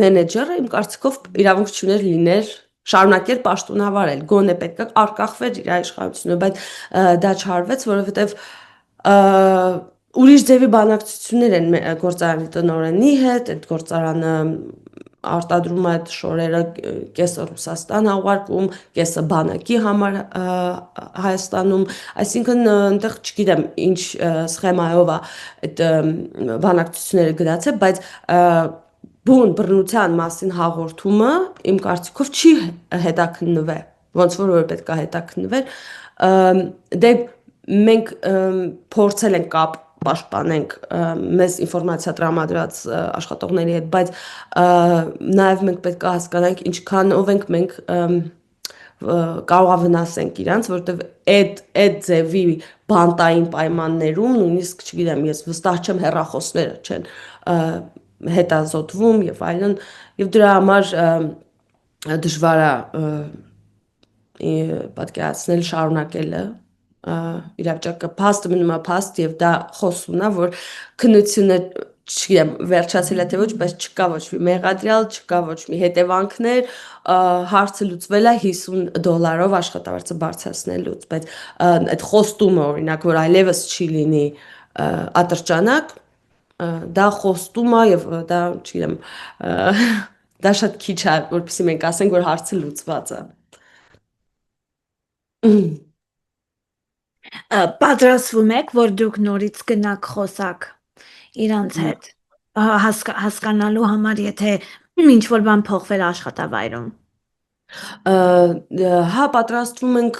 մենեջերը իմ կարծիքով իրավունք չուներ լիներ շարունակել պաշտոնավարել, գոնե պետք է արկախվեր իր իշխանությունը, բայց դա չարվեց, որովհետև ուրիշ ձևի բանակցություններ են գործարանի տնօրենի հետ, այդ գործարանը արտադրում է այդ շորերը կեսը Ռուսաստան ուղարկում, կեսը բանակի համար Հայաստանում, այսինքն այնտեղ չգիտեմ ինչ սխեմայով է այդ բանակցությունները գնացել, բայց բուն բռնության մասին հաղորդումը իմ կարծիքով չի հետաքննվել, ոնց որ պետք է հետաքննվեր, դե մենք փորձել ենք կապ պաշտպանենք մեզ ինֆորմացիա տրամադրած աշխատողների հետ, բայց նաև մենք պետք է հասկանանք ինչքանով ենք մենք կարող է վնասենք իրանց, որովհետև այդ ձևի բանտային պայմաններում, նույնիսկ չգիտեմ, ես վստահ չեմ հեռախոսները չեն հետազոտվում եւ այլն, եւ դրա համար դժվար է պատկերացնել շարունակելը իրավիճակը փաստը մնում է փաստ եւ դա խոսում է որ քննությունը չգիտեմ վերջացել է թե ոչ բայց չկա ոչ մի մեղադրյալ չկա ոչ մի հետևանքներ հարցը լուծվել է $50 աշխատավարձը բարձրացնելուց բայց այդ խոստումը օրինակ որ այլևս չի լինի ատրճանակ դա խոստում է եւ դա չգիտեմ դա շատ քիչ է որպեսզի մենք ասենք որ հարցը լուծված է Պատրաստվում եք, որ դուք նորից գնաք խոսակ իրանց հետ, հասկանալու համար, եթե ինչ-որ բան փոխվել աշխատավայրում։ Հա, պատրաստվում ենք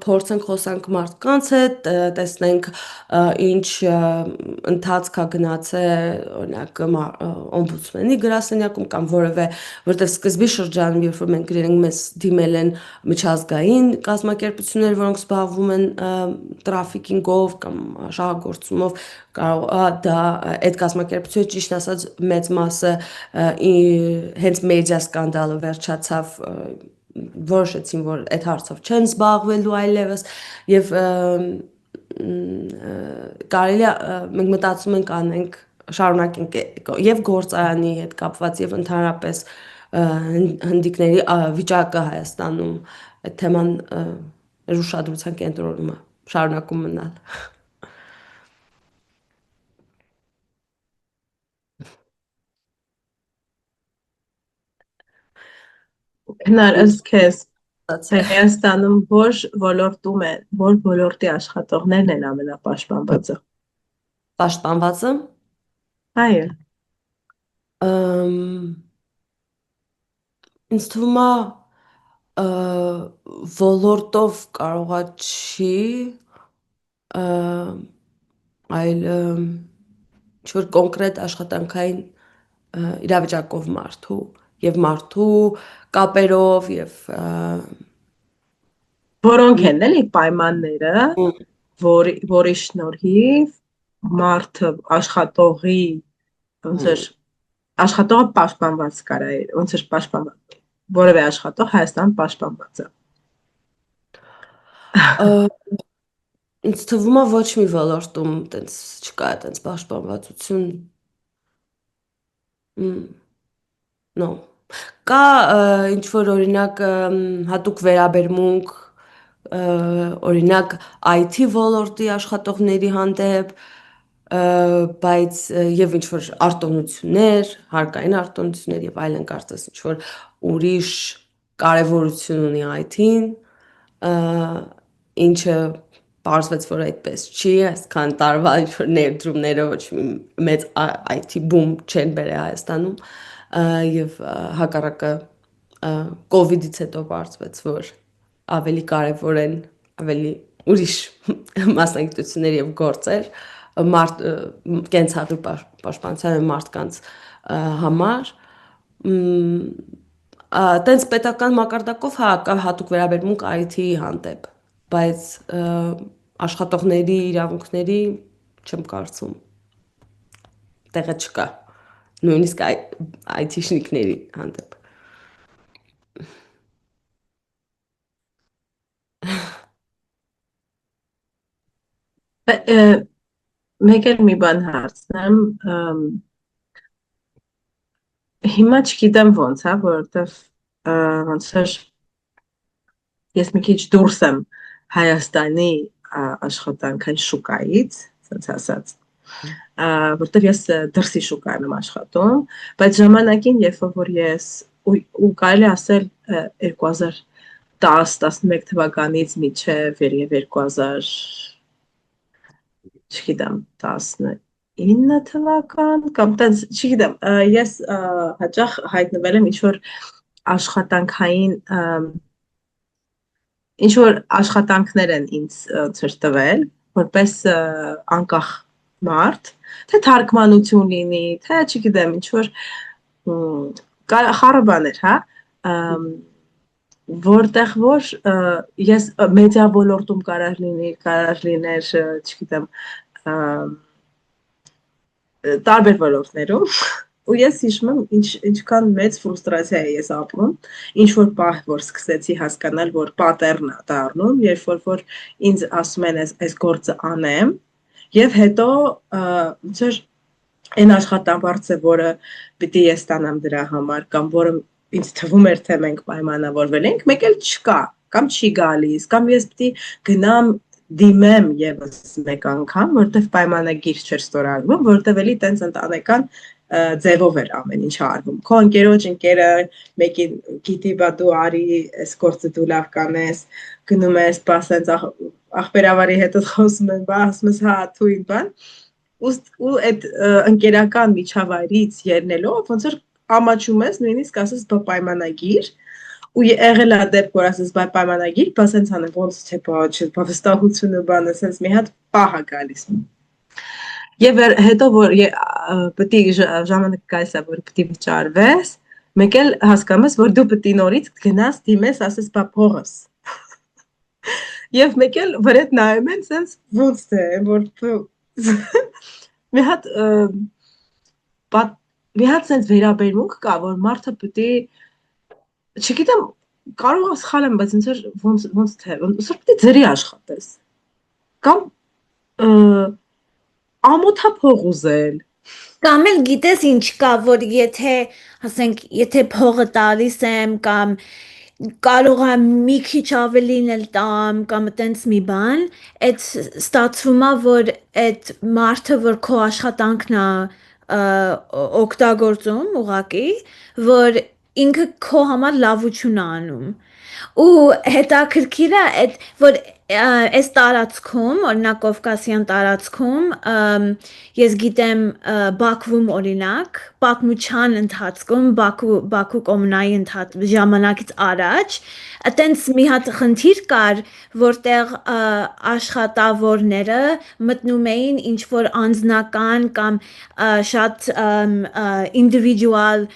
փորձենք խոսանք մարդկանց հետ, տեսնենք ինչ ընթացք է գնացել, օրինակ օմբուդսմենի գրասենյակում կամ որևէ, որտեղ սկզբի շրջանում, երբ որ մենք գրել ենք, մեզ դիմել են միջազգային կազմակերպություններ, որոնք զբաղվում են տրաֆիկինգով կամ շահագործումով, կարող դա այդ կազմակերպությունը ճիշտ ասած մեծ մասը հենց մեդիա սկանդալը վերջացավ որոշեցին, որ այդ հարցով չեն զբաղվելու այլևս եւ կարելի է մենք մտածում ենք անենք շարունակենք եւ գործարանի հետ կապված եւ ընդհանրապես հնդիկների վիճակը Հայաստանում այդ թեման ուշադրության կենտրոնում է շարունակում մնալ Քնար ըստ քեզ Հայաստանում որ ոլորտում են, որ ոլորտի աշխատողներն են ամենապաշտպանվածը։ Պաշտպանվածը։ Այո։ Ինձ թվում է ոլորտով կարողա չի, այլ ինչ-որ կոնկրետ աշխատանքային իրավիճակով մարդու և մարդու կապերով և Որոնք են էլի պայմանները, որի շնորհիվ մարդը աշխատողի ոնց էր աշխատողը պաշտպանված կարա ոնց էր պաշտպանված որևէ աշխատող Հայաստան պաշտպանված է ինձ թվում է ոչ մի ոլորտում տենց չկա տենց պաշտպանվածություն no կա ինչ որ օրինակ հատուկ վերաբերմունք օրինակ IT ոլորտի աշխատողների հանդեպ բայց եւ ինչ որ արտոնություններ, հարկային արտոնություններ եւ այլն կարծես ինչ որ ուրիշ կարեւորություն ունի IT-ին, ինչը պարզվեց որ այդպես չի, այսքան տարվա ինչ որ ներդրումները ոչ մի մեծ IT բում չեն բերել Հայաստանում եւ հակառակը COVID-ից հետո պարզվեց որ ավելի կարեւոր են ավելի ուրիշ մասնագիտություններ եւ գործեր կենցաղի պաշտպանության մարդկանց համար տենց պետական մակարդակով կա հատուկ վերաբերմունք IT-ի հանդեպ բայց աշխատողների իրավունքների չեմ կարծում տեղը չկա նույնիսկ IT-շնիկների հանդեպ մեկ էլ մի բան հարցնեմ հիմա չգիտեմ ոնց հա որովհետև ոնց էր ես մի քիչ դուրս եմ Հայաստանի աշխատանքային շուկայից ասած ասած որովհետև ես դրսի շուկայում եմ աշխատում բայց ժամանակին երբ որ ես ու կարելի ասել 2010-11 թվականից մինչև 2000 չգիտեմ 19 թվական կամ տենց չգիտեմ ես հաճախ հայտնվել եմ ինչ որ աշխատանքային ինչ որ աշխատանքներ են ինձ ցույց տվել որպես անկախ մարդ թե թարգմանություն լինի թե չգիտեմ ինչ որ խառը բաներ հա որտեղ որ ես մեդիա ոլորտում կարար լիներ չգիտեմ տարբեր ոլորտներում ու ես հիշում եմ ինչքան մեծ ֆրուստրացիա է ես ապրում ինչ որ պահ որ սկսեցի հասկանալ որ պատեռն է դառնում երբ որ ինձ ասում են այս գործը անեմ եւ հետո ձեր այն աշխատավարձը որը պիտի ես ստանամ դրա համար կամ որը ինձ թվում էր թե մենք պայմանավորվել ենք մեկ էլ չկա կամ չի գալիս կամ ես պիտի գնամ դիմեմ եւս մեկ անգամ որտեվ պայմանագիր չէր ստորագրվում որտեվ էլի տենց ընտանեկան ձևով էր ամեն ինչ արվում քո ընկերը մեկին գիտի բա դու արի այս գործը դու լավ կանես գնում ես բա սենց ախպերավարի հետ խոսում են բա ասում ես հա թույն բան ու այդ ընկերական միջավայրից ելնելով ոնց որ ամաչում ես նույնիսկ ասես բա պայմանագիր ու եղել է դեպք որ ասես բա պայմանագիր բա սենց անեմ ոնց թե բա վստահությունը բանը սենց մի հատ պահ է գալիս եւ հետո որ պետք է ժամանակ գալիս է որ պետք է վճարվես մեկ էլ հասկանում ես որ դու պետք է նորից գնաս դիմես ասես բա փողս եւ մեկ էլ վրեդ նայում են սենց ոնց թե որ մի հատ սենց վերաբերմունք կա որ մարդը պետք է չգիտեմ կարող եմ սխալ եմ բայց ոնց թե ոնց պետք է ձերի աշխատես կամ ամոթա փող ուզել Կամ էլ գիտես ինչ կա որ եթե ասենք եթե փողը տալիս եմ կամ կարող եմ մի քիչ ավելին էլ տամ կամ տենց մի բան այդ ստացվում է որ այդ մարդը որ քո աշխատանքն է օգտագործում ուղակի որ ինքը քո համար լավություն է անում ու հետաքրքիր է այդ որ այս տարածքում, օրինակ Կովկասյան տարածքում, ես գիտեմ Բաքվում օրինակ, պատմության ընթացքում, Բաքու կոմունայի ժամանակից առաջ, այտենց մի հատ խնդիր կար, որտեղ աշխատավորները մտնում էին ինչ-որ անձնական կամ շատ individual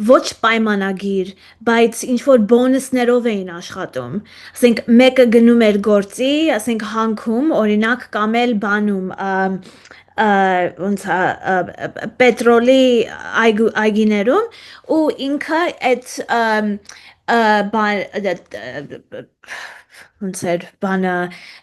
ոչ պայմանագիր, բայց ինչ-որ բոնուսներով էին աշխատում, ասենք մեկը գնում էր գործի, ասենք հանքում, օրինակ կամ էլ բանում, ոնց պետրոլի այգիներում ու ինքը այդ ոնց էր բանը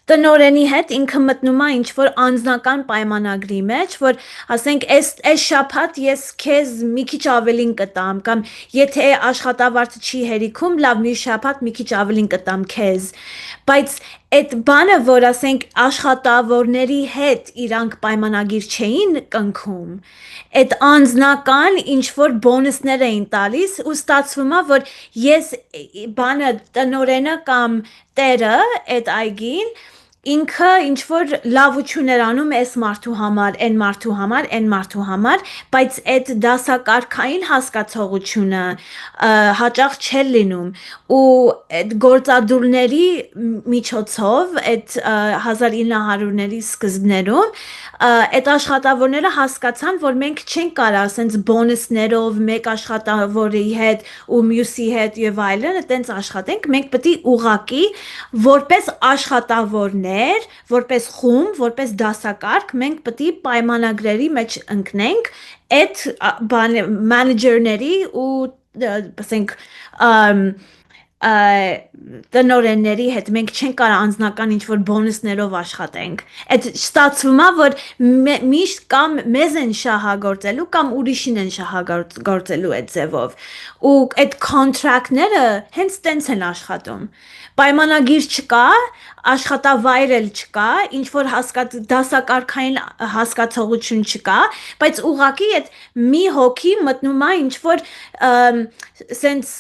տնորենի հետ ինքը մտնում է ինչ-որ անձնական պայմանագրի մեջ, որ ասենք այս շաբաթ ես քեզ մի քիչ ավելին կտամ կամ եթե աշխատավարձը չի հերիքում, լավ մի շաբաթ մի քիչ ավելին կտամ քեզ, բայց այդ բանը, որ ասենք աշխատավորների հետ իրանք պայմանագիր չէին կնքում, այդ անձնական ինչ-որ բոնուսներ էին տալիս ու ստացվում է, որ ես բանը տնորենը կամ տերը այդ այգին ինքը ինչ-որ լավություններ անում էս մարդու համար, են մարդու համար, են մարդու համար, բայց այդ դասակարգային հասկացողությունը հաճախ չէր լինում ու այդ գործադուլների միջոցով այդ 1900-ների սկզբներում այդ աշխատավորները հասկացան, որ մենք չենք կարող ասենց բոնուսներով մեկ աշխատավորի հետ ու մյուսի հետ եւ այլն, այտենց աշխատենք, մենք պետք է ուղակի որպես աշխատավորներ, որպես խումբ, որպես դասակարգ, մենք պետք է պայմանագրերի մեջ ընկնենք այդ մանեջերների ու ասենք տնօրենների հետ մենք չենք կարող անձնական ինչ-որ բոնուսներով աշխատենք, այդ ստացվում է, որ միշտ կամ մեզ են շահագործելու կամ ուրիշին են շահագործելու այդ ձևով ու այդ կոնտրակտները հենց տենց են աշխատում, պայմանագիր չկա, աշխատավայր էլ չկա, ինչ-որ դասակարգային հասկացողություն չկա, բայց ուղղակի այդ մի հոգի մտնում է ինչ-որ սենց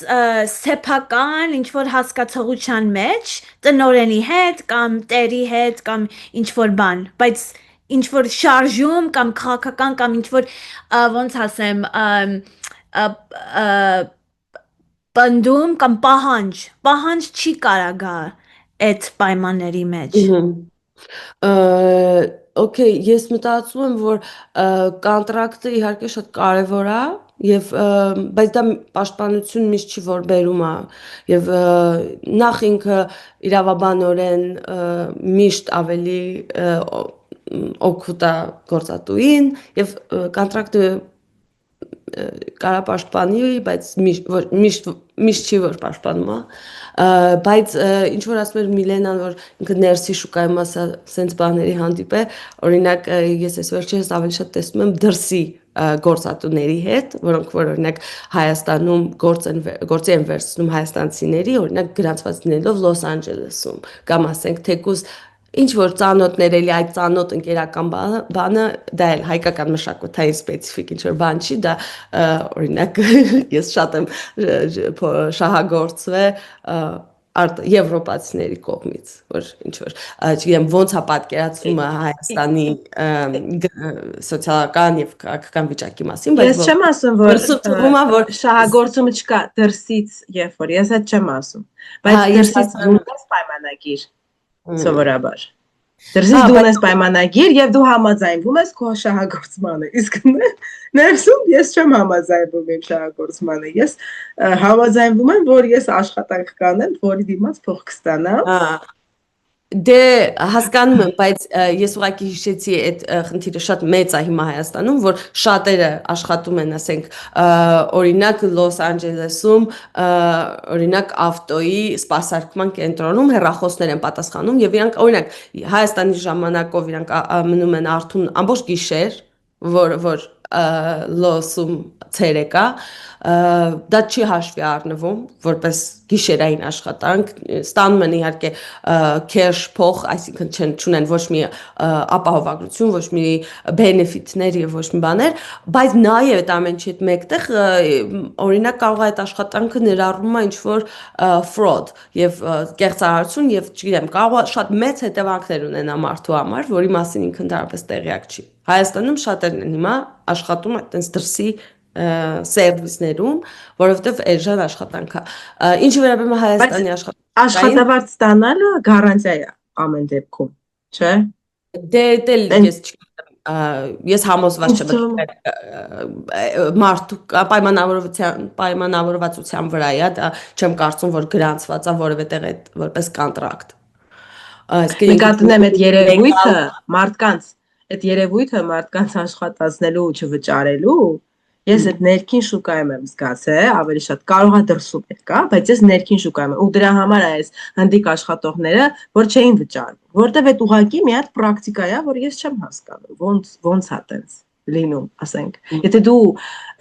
սեփական ինչ-որ հասկացողության մեջ, տնօրենի հետ կամ տերի հետ կամ ինչ-որ բան, բայց ինչ-որ շարժում կամ քաղաքական կամ ինչ-որ ոնց ասեմ պնդում կամ պահանջ չի կարա գա այդ պայմանների մեջ։ Okay, ես մտածում եմ, որ կոնտրակտը իհարկե շատ կարևոր է եւ բայց դա պաշտպանություն միշտ չի որ բերում է եւ նախ ինքը իրավաբանորեն միշտ ավելի օգուտ է գործատուին եւ կոնտրակտը կարա պաշտպանի, բայց միշտ չի որ պաշտպանում է, բայց ինչ որ ասում էր Միլենան, որ ինքը ներսի շուկայում ասա սենց բաների հանդիպ է, օրինակ ես այս վերջերս ավելի շատ տեսնում եմ դրսի գործատուների հետ, որոնք որ օրինակ Հայաստանում գործի են վերցնում հայաստանցիների, օրինակ գրանցված լինելով Լոս Անջելեսում, կամ ասենք թեկուզ ինչ որ ծանոթներ էլի այդ ծանոթ ընկերական բանը դա էլ հայկական մշակութային սպეციფიկ ինչ որ բան չի, դա օրինակ ես շատ եմ շահագործվել եվրոպացիների կողմից, որ ինչ որ չգիտեմ ոնց է պատկերացումը Հայաստանի սոցիալական եւ քաղաքական վիճակի մասին, բայց ես չեմ ասում, որ որ շահագործումը չկա դրսից երբ որ ես այդ չեմ ասում, բայց դրսից դուրս պայմանագիր սովորաբար դրսից դու ունես պայմանագիր եւ դու համաձայնվում ես քո շահագործմանը, իսկ ներսում ես չեմ համաձայնվում իմ շահագործմանը, ես համաձայնվում եմ, որ ես աշխատանք կանեմ, որի դիմաց փող կստանամ, դե հասկանում եմ, բայց ես ուղղակի հիշեցի այդ խնդիրը շատ մեծ է հիմա Հայաստանում, որ շատերը աշխատում են, ասենք, օրինակ Լոս Անջելեսում, օրինակ ավտոյի սպասարկման կենտրոնում հեռախոսներ են պատասխանում եւ իրանք օրինակ Հայաստանի ժամանակով իրանք մնում են արթուն ամբողջ գիշեր, որ Լոսում ցերեկա, դա չի հաշվի առնվում որպես գիշերային աշխատանք, ստանում են իհարկե cash փող, այսինքն չունեն ոչ մի ապահովագրություն, ոչ մի benefit-ներ եւ ոչ մի բաներ, բայց նաեւ այդ ամեն ինչի հետ մեկտեղ օրինակ կարող է այդ աշխատանքը ներառում է ինչ-որ fraud եւ կեղծարարություն եւ չգիտեմ, կարող է շատ մեծ հետևանքներ ունենա մարդու համար, որի մասին ինքը ընդհանրապես տեղյակ չի։ Հայաստանում շատերն են հիմա աշխատում այտենց դրսի սերվիսներում, որովհետև էժան աշխատանք է։ Ինչի վերաբերում է Հայաստանի աշխատավարձ ստանալը գարանտիա է ամեն դեպքում, չէ՞։ Դե ես համոզված չեմ, մարդու պայմանավորվածության վրա է, դա չեմ կարծում, որ գրանցված է որևէ տեղ որպես կոնտրակտ։ Նկատում եմ այդ երևույթը մարդկանց աշխատացնելու ու չվճարելու, ես այդ ներքին շուկայում եմ զգացել, ավելի շատ կարող է դրսում էլ կա, բայց ես ներքին շուկայում եմ, ու դրա համար է այս հնդիկ աշխատողները, որ չէին վճարում, որտեվ այդ ուղղակի մի հատ պրակտիկա է, որ ես չեմ հասկանում, ոնց է տենց լինում, ասենք, եթե դու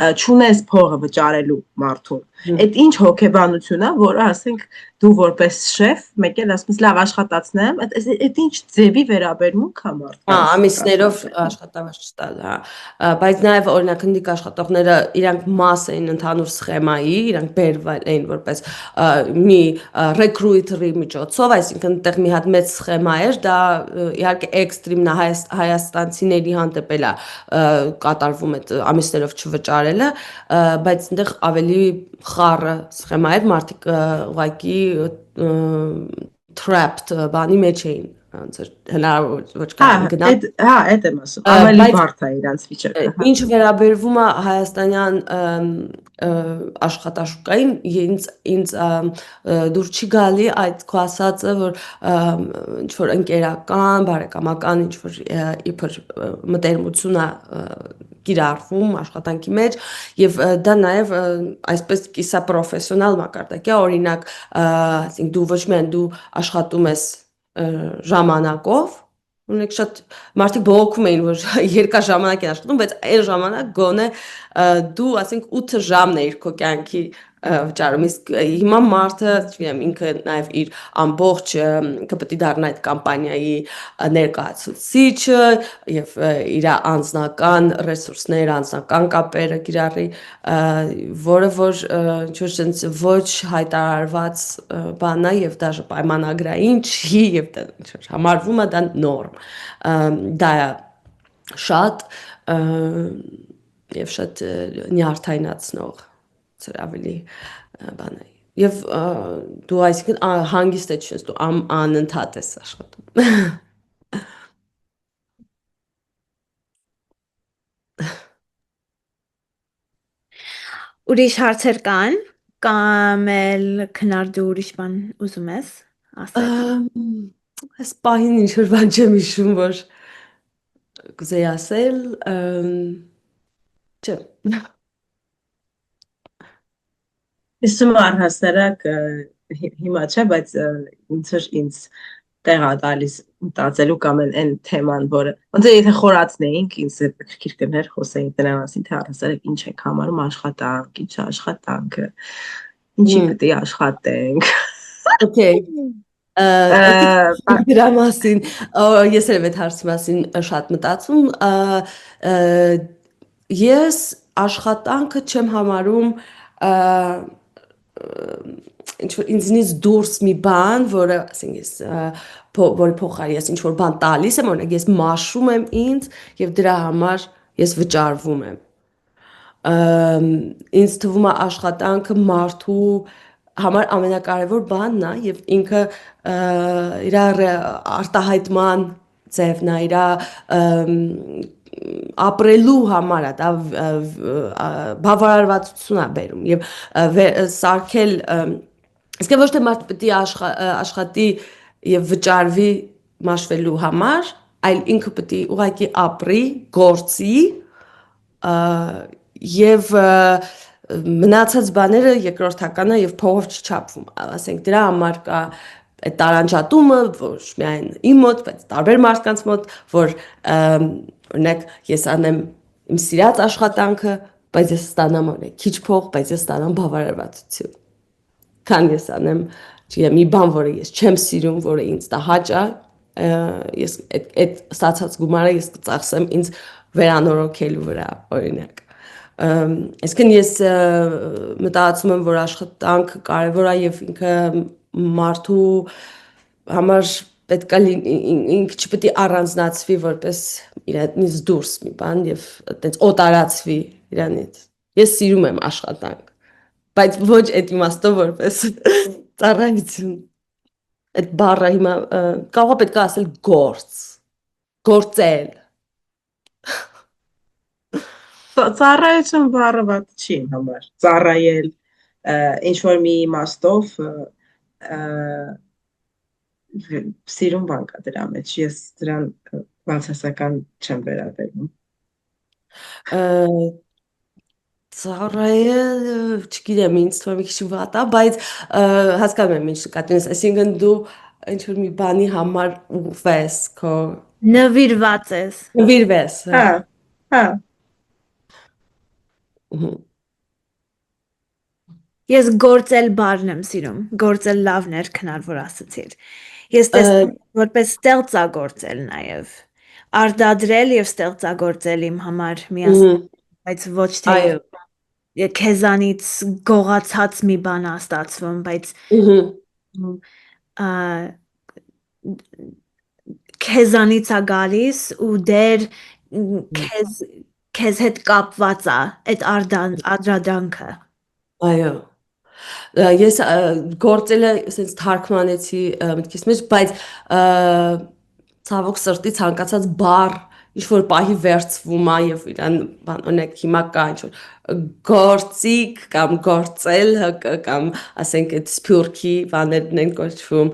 չունես փողը վճարելու մարդուն, այդ ինչ հոգեբանություն է, որը ասենք դու որպես շեֆ, մեկ էլ ասում ես լավ աշխատացնեմ, այդ ինչ ձևի վերաբերմունք է մարդկանց։ Ամիսներով աշխատավարձ չտալ, բայց նաև օրինակ հնդիկ աշխատողները իրանք մաս էին ընդհանուր սխեմայի, իրանք բերվել էին որպես մի recruiter-ի միջոցով, այսինքն այդտեղ մի հատ մեծ սխեմա էր, դա իհարկե էքստրիմն է հայաստանցիների հանդեպ էլ կատարվում այդ ամիսներով չվճարելը, բայց այնտեղ ավելի խառը սխեմա էր, մարդիկ ուղղակի trapped բանի մեջ էին, ոնց էր հնարավոր ոչ կան գնալ։ Հա, այդ եմ ասում, ավելի բարդ է իրանց վիճակը։ Ինչ վերաբերվում է հայաստանյան աշխատաշուկային, ինձ դուր չի գալի այդ քո ասածը, որ ինչ որ ընկերական, բարեկամական ինչ որ իբր մտերմություն է կիրառվում աշխատանքի մեջ եւ դա նաեւ այսպես կիսա պրոֆեսիոնալ մակարդակ է, օրինակ, ասենք դու ոչ միայն դու աշխատում ես ժամանակով, ունեք շատ մարդիկ բողոքում էին, որ երկար ժամանակ են աշխատում, բայց այն ժամանակ գոնե դու ասենք 8 ժամն է իր քո կյանքի վճարում, իսկ հիմա մարդը, չգիտեմ, ինքը նաև իր ամբողջ պետք է դառնա այդ կամպանիայի ներկայացուցիչը եւ իր անձնական ռեսուրսները, անձնական կապերը կիրառի, որը որ ինչ-որ sense ոչ հայտարարված բան է եւ դաժե պայմանագրային չի եւ դա ինչ-որ համարվում է դա նորմ, դա շատ եւ շատ նյարդայնացնող ավելի բան է եւ դու այսինքն հանգիստ ես դու անընդհատ ես աշխատում Ուրիշ հարցեր կան կամ էլ քննարկու ուրիշ բան ուզում ես ասել այս պահին ինչ որ բան չեմ հիշում որ կուզեի ասել չէ Իսում առհասարակ հիմա չէ, բայց ինձ տեղ է տալիս մտածելու կամ այն թեման, որը ոնց է եթե խորացնեինք, ինձ քրքիր կներ խոսեինք դրա մասին, թե առհասարակ ինչ ենք համարում աշխատանք, ինչ է աշխատանքը, ինչի պետք է աշխատենք։ Okay. Դրա մասին ես էլ այդ հարցի մասին շատ մտածում ես աշխատանքը չեմ համարում ինչ-որ ինձնից դուրս մի բան, որը, ասենք ես, որի փոխարեն ես ինչ-որ բան տալիս եմ, օրինակ ես մաշում եմ ինձ և դրա համար ես վճարվում եմ։ Ինձ թվում է աշխատանքը մարդու համար ամենակարևոր բանն է և ինքը իր արտահայտման ձևն է, իր ապրելու համար է, դա բավարարվածություն է բերում և սարքել Իսկ ոչ թե մարդ պետք է աշխատի եւ վճարվի մաշվելու համար, այլ ինքը պետք է ուղղակի ապրի, գործի եւ մնացած բաները երկրորդականը եւ փողով չչափվում։ Ասենք դրա համար կա այդ տարանջատումը, ոչ միայն իմ մոտ, բայց տարբեր մարդկանց մոտ, որ օրինակ ես անեմ իմ սիրած աշխատանքը, բայց ես ստանամ օրինակ քիչ փող, բայց ես ստանամ բավարարվածություն։ քան ես անեմ, չգիտեմ, մի բան, որը ես չեմ սիրում, որը ինձ տհաճ է, ես այդ ստացած գումարը ես կծախսեմ ինձ վերանորոգելու վրա, օրինակ։ Այսինքն ես մտածում եմ, որ աշխատանքը կարևոր է եւ ինքը մարդու համար պետք է ինքը չպետք է առանձնացվի որպես իրանից դուրս մի բան եւ այդպես օտարացվի իրանից։ Ես սիրում եմ աշխատանք, բայց ոչ այդ իմաստով որպես ծառայություն։ Այդ բառը հիմա կարող է պետք է ասել գործ, գործել։ Ծառայություն բառը վատ չի իմ համար։ Ծառայել ինչ որ մի իմաստով սիրուն բան կա դրա մեջ։ Ես դրան բացասական չեմ վերաբերվում։ Ծառայել, չգիտեմ, ինձ թվում է մի քիչ վատ է, բայց հասկանում եմ ինչ նկատի ունես, այսինքն դու ինչ որ մի բանի համար ուղղվես, քո Նվիրված ես։ նվիրվես։ Հա։ Ես գործել բառն եմ սիրում, գործել լավն էր քնար, որ ասացիր։ Ես տեսնում որպես ստեղծագործել նաև, արտադրել եւ ստեղծագործել իմ համար միասին, բայց ոչ թե քեզանից գողացած մի բան է ստացվում, բայց քեզանից է գալիս ու դեր քեզ հետ կապված է այդ արտադրանքը։ Այո։ Ես գործելը ասենց թարգմանեցի մտքիս մեջ, բայց ցավոք սրտի ցանկացած բառ ինչ որ պահի վերցվում է եւ իրան բան օրինակ հիմա կա ինչ որ գործիկ կամ գործել կամ ասենք այդ սփյուռքի բաներն են կոչվում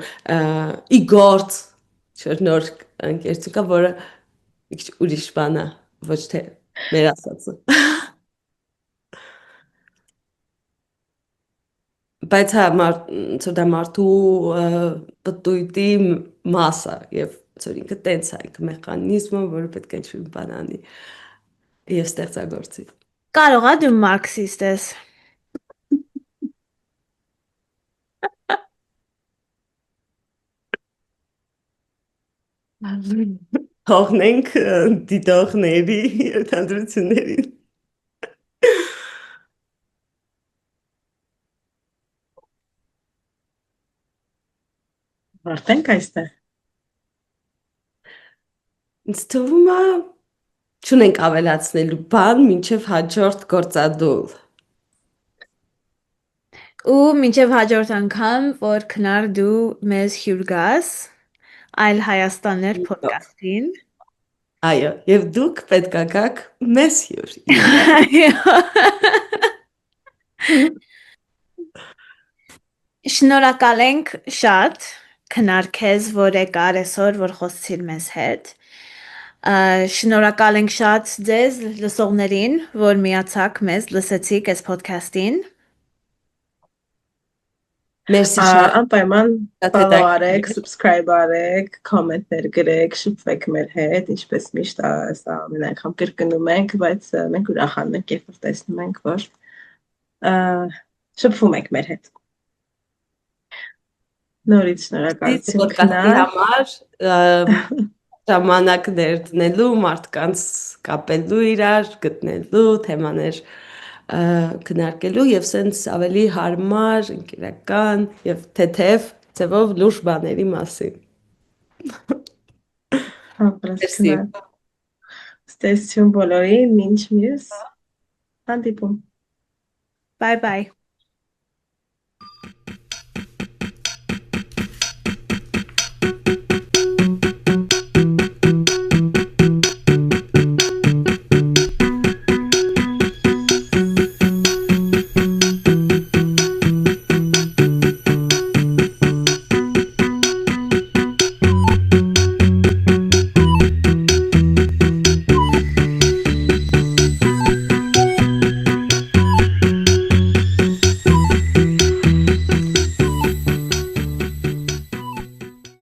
ի գործ նոր ընկերություն կա որը մի քիչ ուրիշ բան է ոչ թե մեր ասածը բայց հա դա մարդու պտույտի մասը եւ ծոր ինքը տենց է ինքը մեխանիզմը որը պետք է ինչ-որ բան անի եւ ստեղծագործի Կարող է դու մարքսիստ ես թողնենք դիտողների ընդհանրություններին Արդենք այստեղ։ Ինձ թվում է չունենք ավելացնելու բան մինչև հաջորդ գործադուլ։ ու մինչև հաջորդ անգամ, որ քնար դու մեզ հյուր գաս, այլ Հայաստաններ փոդքասթին։ Այո, եւ դուք պետք է գաք մեզ հյուր։ Շնորհակալ ենք շատ քնար քեզ, որ եկար այսօր, որ խոսեցիր մեզ հետ։ Շնորհակալ ենք շատ ձեզ լսողներին, որ միացաք մեզ, լսեցիք այս podcast-ին։ Մերսի շատ։ Անպայման follow արեք, subscribe արեք, comment-ներ գրեք, շփվեք մեր հետ, ինչպես միշտ սա ամեն անգամ կրկնում ենք, բայց մենք ուրախանում ենք, երբ որ տեսնում ենք, որ շփվում եք մեր հետ։ Նորից շնորհակալություն համար ժամանակներ դնելու, մարդկանց կապելու իրար, գտնելու, թեմաներ քննարկելու եւ սենց ավելի հարմար, ընկերական եւ թեթև ձևով լուրջ բաների մասին։ Ստեսություն բոլորին, մինչ մյուս հանդիպում։ Bye bye.